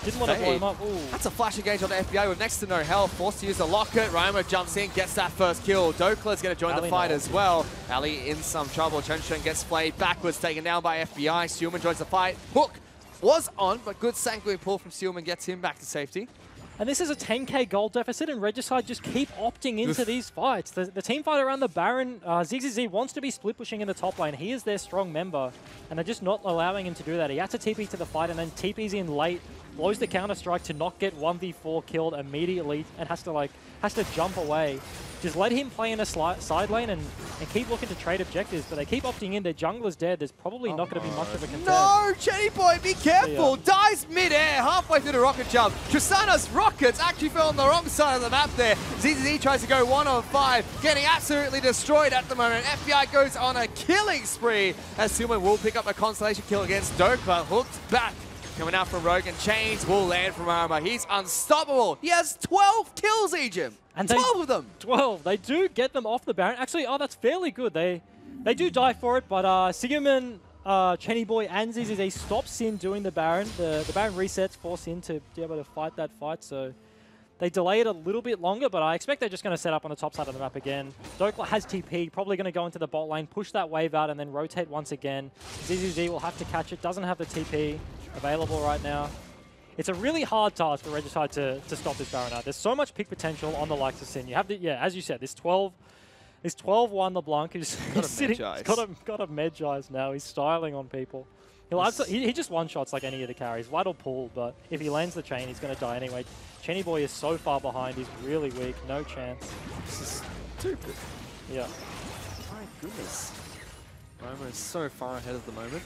Didn't want to blow him up. Ooh. That's a flash engage on the FBI with next to no health. Forced to use the locket. Ryoma jumps in, gets that first kill. Dokler's going to join the fight as well. Ali in some trouble. Chen gets played backwards, taken down by FBI. Sealman joins the fight. Hook was on, but good sanguine pull from Sealman gets him back to safety. And this is a 10k gold deficit, and Regicide just keep opting into these fights. The team fight around the Baron, ZZZ wants to be split pushing in the top lane. He is their strong member, and they're just not allowing him to do that. He had to TP to the fight, and then TP's in late, blows the counter-strike to not get 1v4 killed immediately, and has to jump away. Just let him play in a side lane and keep looking to trade objectives, but they keep opting in. Their jungler's dead. There's probably not going to be much of a contest. No, Chenny Boy, be careful. Dies mid-air, halfway through the rocket jump. Tristana's rockets actually fell on the wrong side of the map there. ZZZ tries to go 1 on 5, getting absolutely destroyed at the moment. FBI goes on a killing spree as Sealman will pick up a constellation kill against Dokler. Hooked back. Coming out from Rogue, and chains will land from Arma. He's unstoppable. He has 12 kills, Ejim. And 12 of them. 12. They do get them off the Baron. Actually, that's fairly good. They do die for it, but Sigurman, Chenny Boy, and ZZZ stop Sin doing the Baron. The Baron resets, force Sin to be able to fight that fight, so they delay it a little bit longer, but I expect they're just going to set up on the top side of the map again. Dokler has TP, probably going to go into the bot lane, push that wave out, and then rotate once again. ZZZ will have to catch it, doesn't have the TP available right now. It's a really hard task for Regicide to stop this Baron out. There's so much pick potential on the likes of Sin. You have to, yeah, as you said, this 12-1 LeBlanc who's sitting, got a Medjais now. He's styling on people. He just one-shots like any of the carries. Light or pull, but if he lands the chain, he's going to die anyway. Chenny Boy is so far behind. He's really weak. No chance. This is stupid. Yeah. My goodness. Roma is so far ahead at the moment.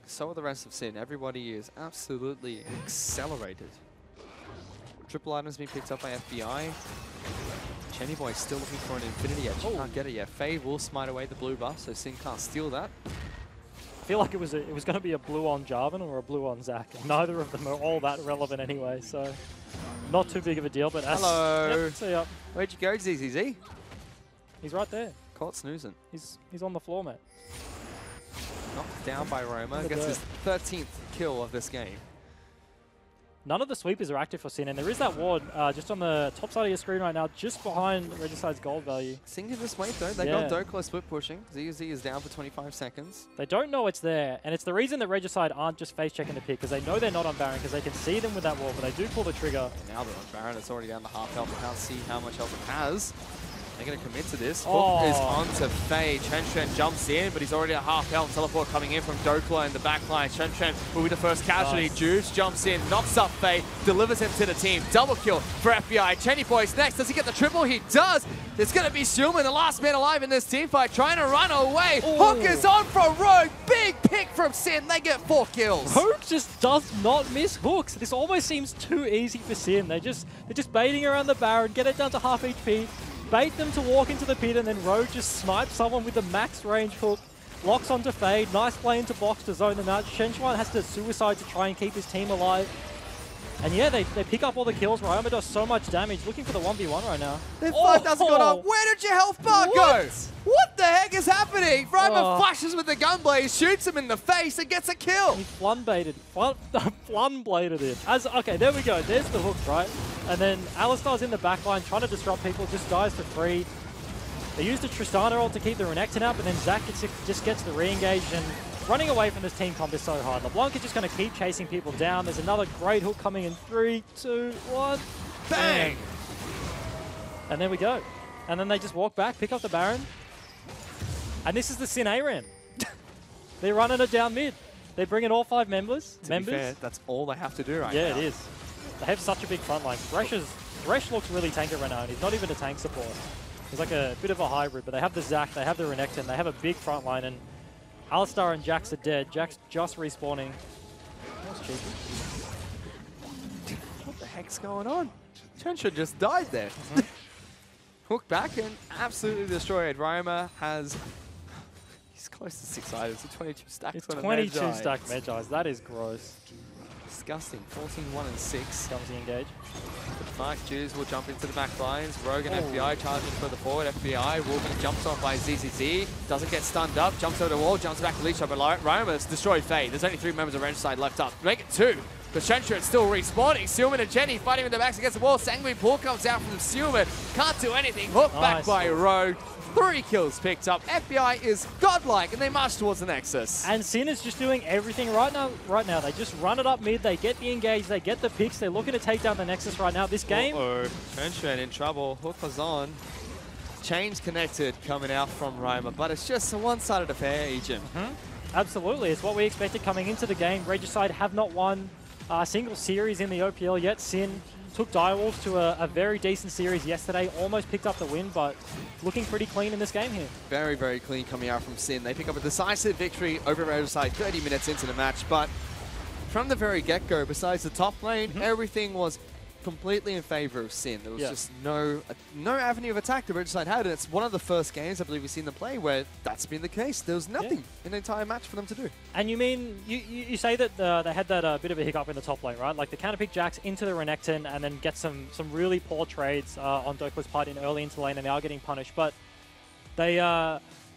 So are the rest of Sin. Everybody is absolutely accelerated. Triple item's been picked up by FBI. Chenny Boy still looking for an Infinity Edge. Can't get it yet. Faye will smite away the blue buff, so Sin can't steal that. I feel like it was going to be a blue on Jarvan or a blue on Zac. Neither of them are all that relevant anyway, so not too big of a deal. But hello. Yep, see ya. Where'd you go, ZZZ? He's right there. Caught snoozing. He's on the floor, mate. Knocked down by Roma. Gets his 13th kill of this game. None of the sweepers are active for Sin, and there is that ward just on the top side of your screen right now, just behind Regicide's gold value. Sin can just wait though. They got Dokler split pushing. ZZ is down for 25 seconds. They don't know it's there, and it's the reason that Regicide aren't just face checking the pick, because they know they're not on Baron, because they can see them with that wall, but they do pull the trigger. Now they're on Baron. It's already down to half health. I can't see how much health it has. They're going to commit to this. Hook is on to Faye. Chen jumps in, but he's already at half health. Teleport coming in from Dokler in the back line. Chen will be the first casualty. Nice. Juice jumps in, knocks up Faye, delivers him to the team. Double kill for FBI. Chenny Boy's next. Does he get the triple? He does. It's going to be Sealman, the last man alive in this team fight, trying to run away. Ooh. Hook is on from Rogue. Big pick from Sin. They get 4 kills. Rogue just does not miss hooks. This almost seems too easy for Sin. They're just baiting around the Baron, get it down to half HP. Bait them to walk into the pit, and then Rogue just snipes someone with a max range hook, locks onto Fade, nice play into box to zone them out. Shenchuan has to suicide to try and keep his team alive. And yeah, they pick up all the kills. Ryoma does so much damage, looking for the 1v1 right now. Their fight doesn't go up. Where did your health bar go? What the heck is happening? Ryoma flashes with the gunblade, shoots him in the face, and gets a kill. He flun-bladed it. Okay, there we go. There's the hook, right? And then Alistar's in the backline trying to disrupt people, just dies for free. They used the Tristana ult to keep the Renekton out, but then Zac just gets the re-engage, and running away from this team comp is so hard. LeBlanc is just going to keep chasing people down. There's another great hook coming in 3, 2, 1. Bang! And there we go. And then they just walk back, pick up the Baron. And this is the Sin ARAM. They're running it down mid. They bring in all 5 members. To be fair, that's all they have to do right now. Yeah, it is. They have such a big front line. Thresh looks really tanky right now, and he's not even a tank support. He's like a bit of a hybrid, but they have the Zac, they have the Renekton, they have a big front line, and Alistar and Jax are dead. Jax just respawning. That's cheeky. What the heck's going on? Chensha just died there. Hook back and absolutely destroyed. Ryoma has... He's close to 6 items, so 22 stacks It's on a 22 Magi. stack Medjais. That is gross. Disgusting. 14, 1, and 6. Comes the engage. Mark Jews will jump into the back lines. Rogue and FBI charging further forward. FBI will be jumped on by ZZZ. Doesn't get stunned up. Jumps over the wall. Jumps back to Leech Shot. But Ryoma's destroyed Fade. There's only 3 members of Regicide left up. Make it 2. But Shentra is still respawning. Sealman and Jenny fighting with their backs against the wall. Sanguine Pull comes out from Sealman. Can't do anything. Hooked back by Rogue. 3 kills picked up. FBI is godlike, and they march towards the Nexus. And Sin is just doing everything right now. They just run it up mid, they get the engage, they get the picks, they're looking to take down the Nexus right now. This game... Trenchman in trouble. Hook was on. Chains connected coming out from Ryoma, but it's just a one-sided affair, Ejim. Absolutely, it's what we expected coming into the game. Regicide have not won a single series in the OPL yet. Sin took Direwolves to a very decent series yesterday, almost picked up the win, but looking pretty clean in this game here. Very, very clean coming out from Sin. They pick up a decisive victory over Regicide 30 minutes into the match, but from the very get-go, besides the top lane, everything was completely in favor of Sin. There was just no avenue of attack that Regicide had, and it's one of the first games I believe we've seen them play where that's been the case. There was nothing in the entire match for them to do. And you mean, you say that they had that bit of a hiccup in the top lane, right? Like the counterpick Jax into the Renekton and then get some really poor trades on Dokla's part in early into lane, and they are getting punished. But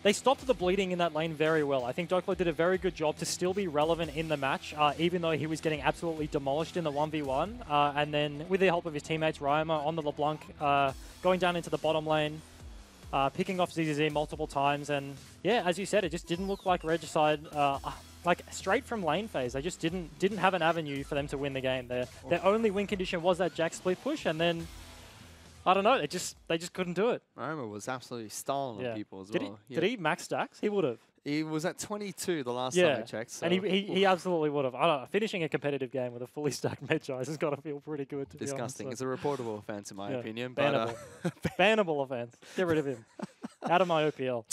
they stopped the bleeding in that lane very well. I think Dokla did a very good job to still be relevant in the match, even though he was getting absolutely demolished in the 1v1. And then with the help of his teammates, Ryoma on the LeBlanc, going down into the bottom lane, picking off ZZZ multiple times. And yeah, as you said, it just didn't look like Regicide, like straight from lane phase. They just didn't have an avenue for them to win the game. Their only win condition was that Jack split push, and then I don't know. They just couldn't do it. Ryoma was absolutely stolen on people as well. Did he max stacks? He would have. He was at 22 the last time I checked. So. And he absolutely would have. I don't know. Finishing a competitive game with a fully stacked Medjai has got to feel pretty good. To Disgusting. Be honest, it's a reportable offense in my opinion. Bannable. Bannable offense. Get rid of him. Out of my OPL.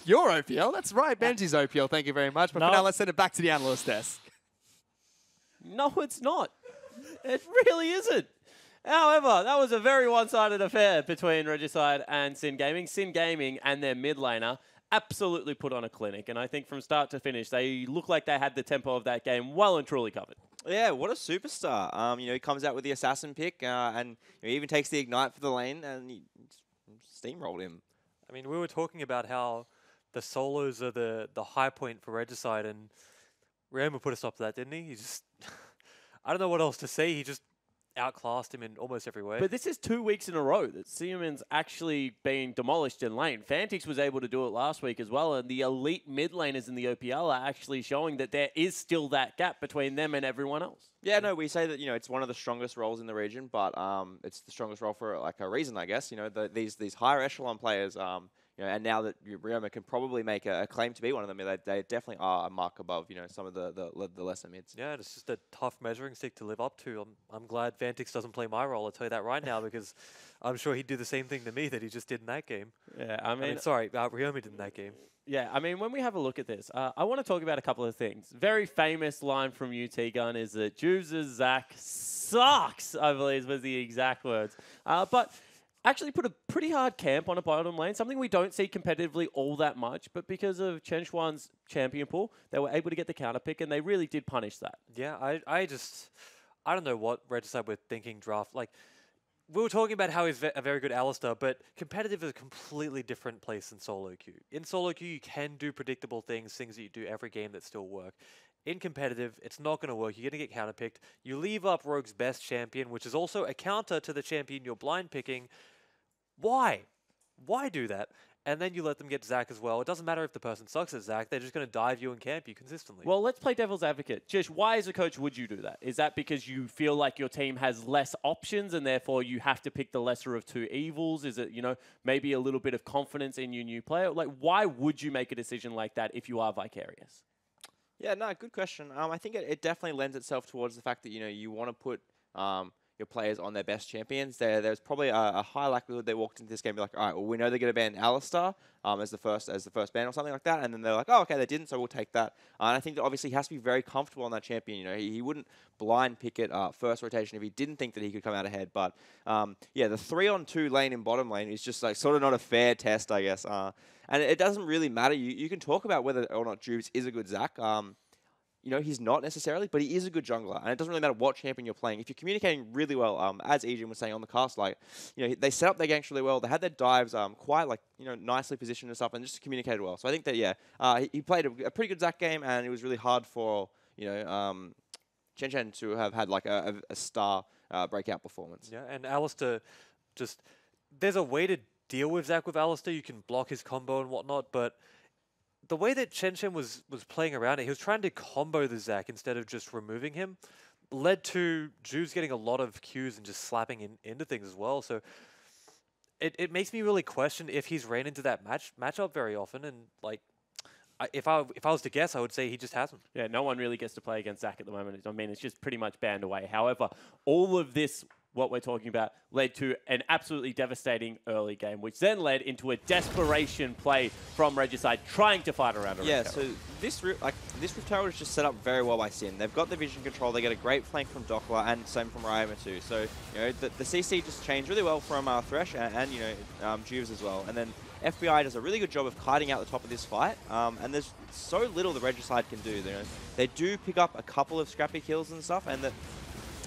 Your OPL? That's right. Benji's OPL. Thank you very much. But for now, let's send it back to the analyst desk. No, it's not. It really isn't. However, that was a very one-sided affair between Regicide and Sin Gaming. Sin Gaming and their mid laner absolutely put on a clinic, and I think from start to finish, they look like they had the tempo of that game well and truly covered. Yeah, what a superstar. He comes out with the assassin pick, and he even takes the ignite for the lane, and he steamrolled him. I mean, we were talking about how the solos are the high point for Regicide, and Ryoma put a stop to that, didn't he? He just... I don't know what else to say. He just outclassed him in almost every way. But this is 2 weeks in a row that Siemens actually being demolished in lane. Fantix was able to do it last week as well, and the elite mid laners in the OPL are actually showing that there is still that gap between them and everyone else. Yeah, no, we say that, it's one of the strongest roles in the region, but it's the strongest role for like a reason, I guess. These higher echelon players, and now that Ryoma can probably make a claim to be one of them, they definitely are a mark above, some of the lesser mids. Yeah, it's just a tough measuring stick to live up to. I'm glad Fantix doesn't play my role, I'll tell you that right now, because I'm sure he'd do the same thing to me that he just did in that game. Yeah, sorry, Ryoma did in that game. Yeah, I mean, when we have a look at this, I want to talk about a couple of things. Very famous line from UT Gun is that Juves' Zac sucks, I believe was the exact words. But actually put a pretty hard camp on a bottom lane, something we don't see competitively all that much, but because of Chen Xuan's champion pool, they were able to get the counter pick, and they really did punish that. Yeah, I don't know what Regicide were thinking draft. Like, we were talking about how he's a very good Alistar, but competitive is a completely different place in solo queue. In solo queue, you can do predictable things that you do every game that still work. In competitive, it's not going to work. You're going to get counterpicked. You leave up Rogue's best champion, which is also a counter to the champion you're blind picking. Why? Why do that? and then you let them get Zach as well. It doesn't matter if the person sucks at Zach; they're just going to dive you and camp you consistently. Well, let's play devil's advocate. Jish, why as a coach would you do that? Is that because you feel like your team has less options and therefore you have to pick the lesser of two evils? Is it, maybe a little bit of confidence in your new player? Like, why would you make a decision like that if you are Vicarious? Yeah, no, good question. I think it definitely lends itself towards the fact that, you want to put your players on their best champions. There's probably a high likelihood they walked into this game and be like, all right, well, we know they're going to ban Alistar as the first ban or something like that. And then they're like, oh, okay, they didn't, so we'll take that. And I think that obviously he has to be very comfortable on that champion. He wouldn't blind pick it first rotation if he didn't think that he could come out ahead. But yeah, the 3-on-2 lane in bottom lane is just like sort of not a fair test, I guess. And it doesn't really matter. You can talk about whether or not Jubes is a good Zac. He's not necessarily, but he is a good jungler. And it doesn't really matter what champion you're playing. If you're communicating really well, as Egan was saying on the cast, they set up their ganks really well. They had their dives quite, nicely positioned and stuff and just communicated well. So I think that, he played a pretty good Zac game, and it was really hard for, Chen Chen to have had, a star breakout performance. Yeah, and Alistar there's a way to deal with Zac with Alistar. You can block his combo and whatnot, but the way that Chen Chen was playing around it, he was trying to combo the Zac instead of just removing him, led to Juves getting a lot of Qs and just slapping into things as well. So it makes me really question if he's ran into that matchup very often. And if I was to guess, I would say he just hasn't. Yeah, no one really gets to play against Zac at the moment. I mean, it's just pretty much banned away. However, all of this, what we're talking about, led to an absolutely devastating early game, which then led into a desperation play from Regicide trying to fight around a Yeah, Rift so this Rift Tower is just set up very well by Sin. They've got the vision control, they get a great flank from Doppler, and same from Ryoma too. So, the CC just changed really well from Thresh and Juves as well. And then FBI does a really good job of kiting out the top of this fight, and there's so little the Regicide can do. They do pick up a couple of scrappy kills and stuff, and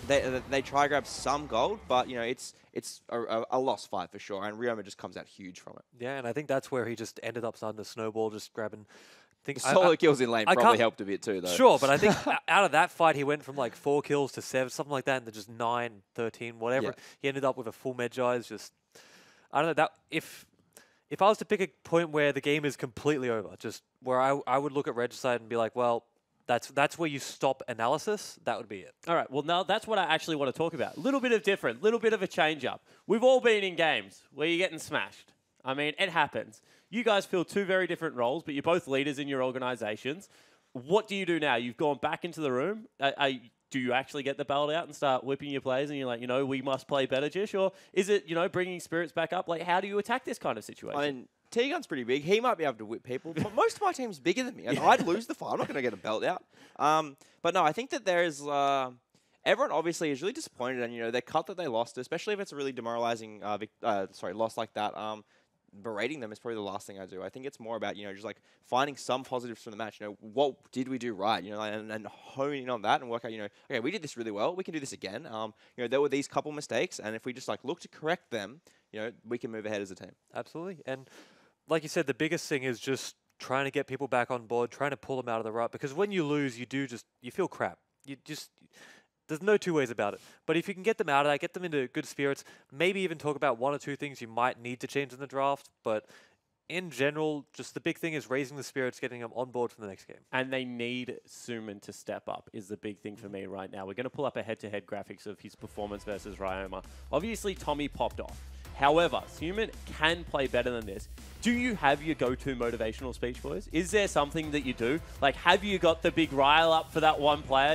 they try to grab some gold, but it's a lost fight for sure, and Ryoma just comes out huge from it. Yeah, and I think that's where he just ended up starting to snowball, just grabbing. Solo kills in lane probably helped a bit too, though. Sure, but I think out of that fight, he went from 4 kills to 7, something like that, and then just 9, 13, whatever. Yeah. He ended up with a full Medjai. Just, I don't know, that if I was to pick a point where the game is completely over, just where I would look at Regicide and be like, well, that's where you stop analysis. That would be it. All right, well, now that's what I actually want to talk about. A little bit of different, little bit of a change-up. We've all been in games where you're getting smashed. I mean, it happens. You guys fill two very different roles, but you're both leaders in your organizations. What do you do now? You've gone back into the room. Do you actually get the belt out and start whipping your players and you're like, we must play better, Jish? Or is it, bringing spirits back up? How do you attack this kind of situation? I mean, T-Gun's pretty big. He might be able to whip people, but most of my team's bigger than me. And I'd lose the fight. I'm not going to get a belt out. But no, I think that there's... everyone obviously is really disappointed, and, their cut that they lost, especially if it's a really demoralizing loss like that, berating them is probably the last thing I do. I think it's more about, just finding some positives from the match. What did we do right? And hone in on that and work out, okay, we did this really well. We can do this again. There were these couple mistakes, and if we just look to correct them, we can move ahead as a team. Absolutely. And like you said, the biggest thing is just trying to get people back on board, trying to pull them out of the rut. Because when you lose, you feel crap. There's no two ways about it. But if you can get them out of that, get them into good spirits, maybe even talk about 1 or 2 things you might need to change in the draft. But in general, just the big thing is raising the spirits, getting them on board for the next game. And they need Suman to step up is the big thing for me right now. We're going to pull up a head-to-head graphics of his performance versus Ryoma. Obviously, Tommy popped off. However, Suman can play better than this. Do you have your go-to motivational speech, boys? Is there something that you do? Have you got the big rile up for that one player?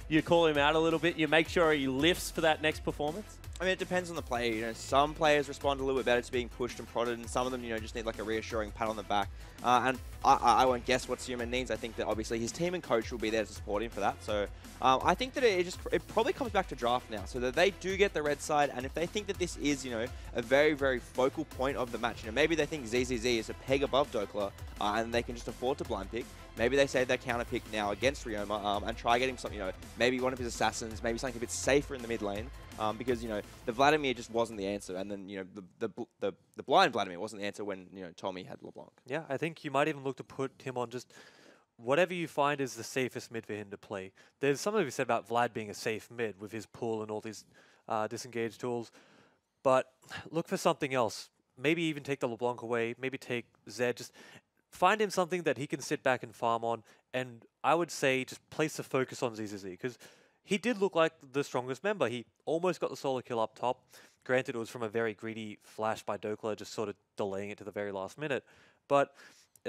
You call him out a little bit. You make sure he lifts for that next performance? I mean, it depends on the player. Some players respond a little bit better to being pushed and prodded, and some of them, just need a reassuring pat on the back. And I won't guess what Suman needs. I think that obviously his team and coach will be there to support him for that. So I think that it probably comes back to draft now, so that they do get the red side. And if they think that this is, a very, very focal point of the match, maybe they think ZZZ is a peg above Dokler, and they can just afford to blind pick. Maybe they save their counter pick now against Ryoma and try getting something, maybe one of his assassins, maybe something a bit safer in the mid lane. Because, the Vladimir just wasn't the answer. And then, the blind Vladimir wasn't the answer when, Tommy had LeBlanc. Yeah, I think you might even look to put him on just whatever you find is the safest mid for him to play. There's something to be said about Vlad being a safe mid with his pull and all these disengaged tools. But look for something else. maybe even take the LeBlanc away, maybe take Zed, just find him something that he can sit back and farm on, and I would say just place the focus on ZZZ, because he did look like the strongest member. He almost got the solo kill up top. Granted, it was from a very greedy flash by Dokla, just sort of delaying it to the very last minute. But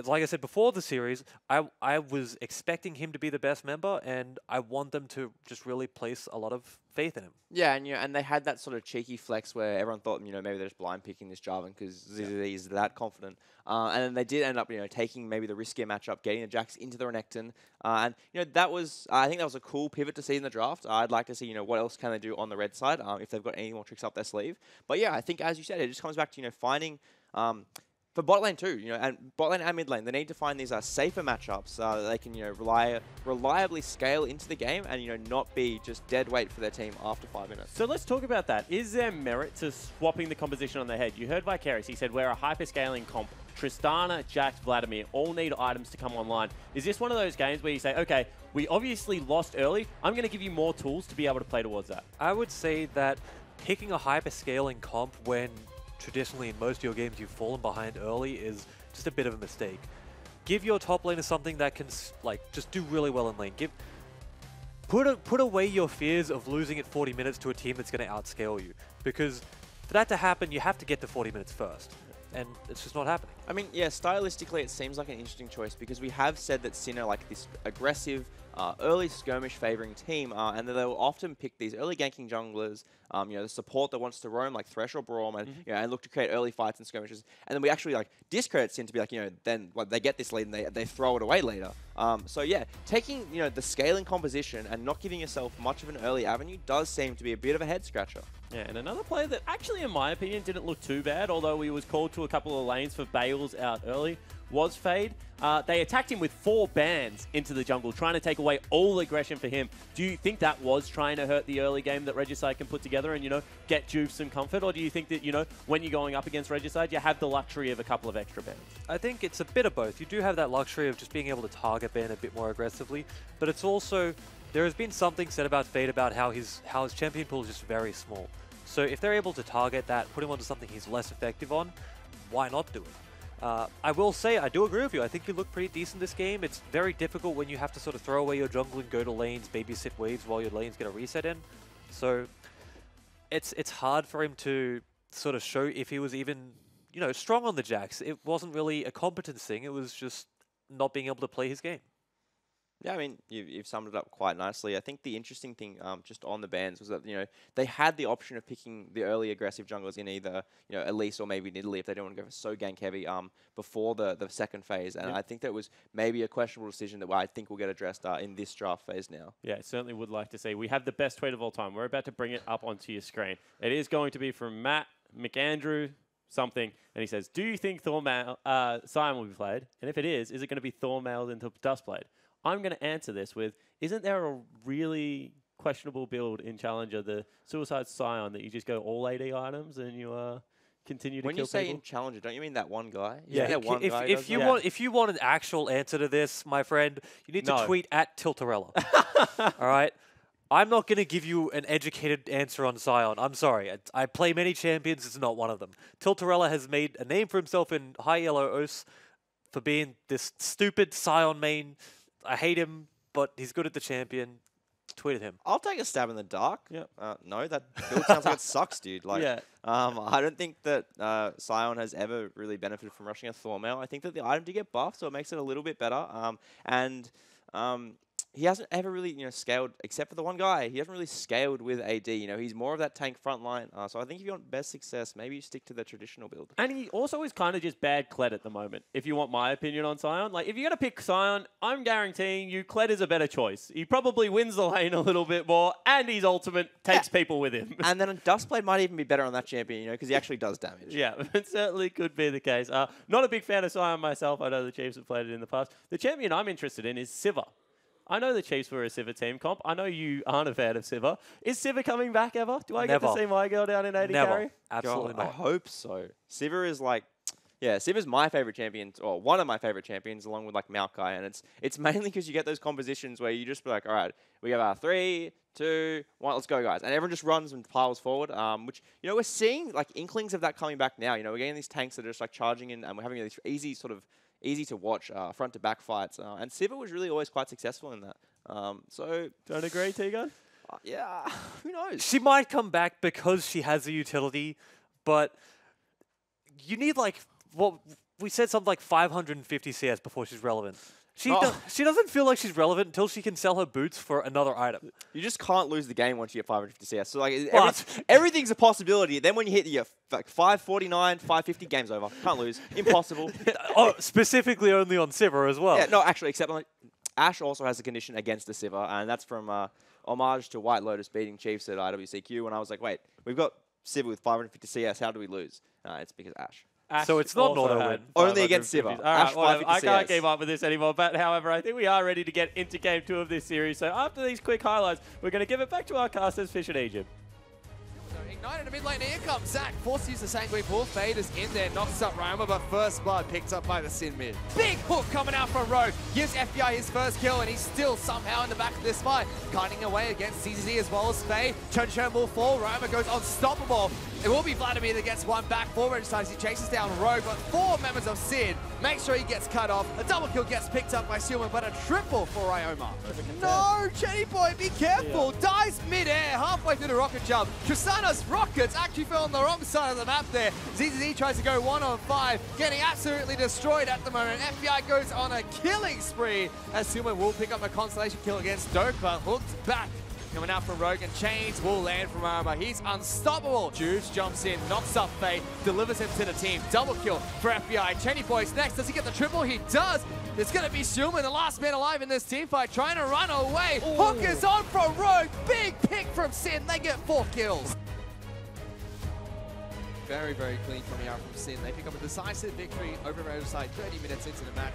like I said before the series, I was expecting him to be the best member, and I want them to just really place a lot of faith in him. Yeah, and they had that sort of cheeky flex where everyone thought, maybe they're just blind picking this Jarvan because ZZZ is that confident. And then they did end up, taking maybe the riskier matchup, getting the Jax into the Renekton. And, that was, I think that was a cool pivot to see in the draft. I'd like to see, what else can they do on the red side if they've got any more tricks up their sleeve. But yeah, I think, as you said, it just comes back to, finding... for bot lane too, and bot lane and mid lane, they need to find these safer matchups that they can, reliably scale into the game and, not be just dead weight for their team after 5 minutes. So let's talk about that. Is there merit to swapping the composition on their head? You heard Vicarious. He said we're a hyper-scaling comp. Tristana, Jax, Vladimir all need items to come online. Is this one of those games where you say, okay, we obviously lost early. I'm going to give you more tools to be able to play towards that? I would say that picking a hyper-scaling comp when traditionally in most of your games you've fallen behind early is just a bit of a mistake. Give your top laner something that can just do really well in lane. Put away your fears of losing at 40 minutes to a team that's going to outscale you, because for that to happen you have to get to 40 minutes first, and it's just not happening. I mean, yeah, stylistically it seems like an interesting choice because we have said that Sin are like this aggressive, early skirmish favoring team, and they will often pick these early ganking junglers, the support that wants to roam like Thresh or Braum, and and look to create early fights and skirmishes. And then we actually discredit Sin to be then they get this lead and they throw it away later. So yeah, taking the scaling composition and not giving yourself much of an early avenue does seem to be a bit of a head scratcher. Yeah, and another player that actually, in my opinion, didn't look too bad, although he was called to a couple of lanes for Bales out early, was Fade. They attacked him with 4 bans into the jungle, trying to take away all aggression for him. Do you think that was trying to hurt the early game that Regicide can put together and, get Juve some comfort? Or do you think that, when you're going up against Regicide, you have the luxury of a couple of extra bans? I think it's a bit of both. You do have that luxury of just being able to target ban a bit more aggressively, but it's also, there has been something said about Fade about how his champion pool is just very small. So if they're able to target that, put him onto something he's less effective on, why not do it? I will say, I do agree with you. I think you look pretty decent this game. It's very difficult when you have to sort of throw away your jungle and go to lanes, babysit waves while your lanes get a reset in. So it's hard for him to sort of show if he was even, strong on the Jax. It wasn't really a competence thing. It was just not being able to play his game. Yeah, I mean, you've summed it up quite nicely. I think the interesting thing just on the bans was that, they had the option of picking the early aggressive junglers in either, Elise or maybe Nidalee if they don't want to go for so gank heavy before the second phase. And I think that was maybe a questionable decision that I think will get addressed in this draft phase now. Yeah, certainly would like to see. We have the best tweet of all time. We're about to bring it up onto your screen. It is going to be from Matt McAndrew something, and he says, do you think Sion will be played? And if it is it going to be Thormailed into Duskblade? I'm going to answer this with, isn't there a really questionable build in Challenger, the Suicide Scion, that you just go all AD items and you continue to kill people? When you say in Challenger, don't you mean that one guy? Yeah, if you want an actual answer to this, my friend, you need to tweet at Tiltarella. All right? I'm not going to give you an educated answer on Sion. I'm sorry. I play many champions. It's not one of them. Tiltarella has made a name for himself in High Yellow Oath for being this stupid Sion main. I hate him, but he's good at the champion. Tweet at him. I'll take a stab in the dark. Yeah. No, that build sounds like it sucks, dude. Yeah. I don't think that Sion has ever really benefited from rushing a Thormail. I think that the item did get buffed, so it makes it a little bit better. He hasn't ever really, scaled, except for the one guy. He hasn't really scaled with AD. He's more of that tank front line. So I think if you want best success, maybe you stick to the traditional build. And he also is kind of just bad Kled at the moment, if you want my opinion on Sion. Like, if you're going to pick Sion, I'm guaranteeing you Kled is a better choice. He probably wins the lane a little bit more, and his ultimate takes people with him. And then Duskblade might even be better on that champion, because he actually does damage. Yeah, it certainly could be the case. Not a big fan of Sion myself. I know the Chiefs have played it in the past. The champion I'm interested in is Sivir. I know the Chiefs were a Sivir team comp. I know you aren't a fan of Sivir. Is Sivir coming back ever? Do I get to see my girl down in AD carry? Absolutely God, not. I hope so. Sivir is Sivir's my favorite champion, or one of my favorite champions, along with Maokai, and it's mainly because you get those compositions where you just be like, all right, we have our 3, 2, 1, let's go, guys. And everyone just runs and piles forward, which, you know, we're seeing, like, inklings of that coming back now. You know, we're getting these tanks that are just, like, charging in, and we're having these easy to watch front-to-back fights. And Siva was really always quite successful in that. So... Don't agree, Tegan? Yeah, who knows? She might come back because she has a utility, but you need, like, what we said, something like 550 CS before she's relevant. She doesn't feel like she's relevant until she can sell her boots for another item. You just can't lose the game once you get 550 CS. So, like, everything's a possibility. Then when you hit your like 549, 550, game's over. Can't lose. Impossible. Specifically only on Sivir as well. Yeah, no, actually, except like, Ash also has a condition against the Sivir, and that's from homage to White Lotus beating Chiefs at IWCQ. And I was like, wait, we've got Sivir with 550 CS. How do we lose? It's because Ash. So it's not an also auto had win. Only against Sivir. All right, Ash well, 550 I can't CS. keep up with this anymore. But however, I think we are ready to get into Game 2 of this series. So after these quick highlights, we're going to give it back to our casters, Fish and Egypt. Ignited a mid lane, here comes Zac, forced to use the Sanguine Pool, Fade is in there, knocks up Ryoma, but first blood picked up by the Sin mid. Big hook coming out from Rogue, gives FBI his first kill, and he's still somehow in the back of this fight, kiting away against CZZ as well as Faye. Chen will fall, Ryoma goes unstoppable. It will be Vladimir that gets one back for Regicide as he chases down Rogue, but 4 members of Sin make sure he gets cut off. A double kill gets picked up by Silman, but a triple for Ryoma. No, Chenny Boy, be careful! Yeah. Dies mid-air, halfway through the rocket jump. Tristana's rockets actually fell on the wrong side of the map there. ZZZ tries to go 1-on-5, getting absolutely destroyed at the moment. FBI goes on a killing spree as Silman will pick up a constellation kill against Doke, but hooked back. Coming out from Rogue, and Chains will land from Armor. He's unstoppable. Juice jumps in, knocks up Faye, delivers him to the team. Double kill for FBI. Chenny Boy's next. Does he get the triple? He does. It's going to be Shulman, the last man alive in this team fight, trying to run away. Ooh. Hook is on from Rogue. Big pick from Sin. They get 4 kills. Very, very clean from here from Sin. They pick up a decisive victory over Regicide 30 minutes into the match.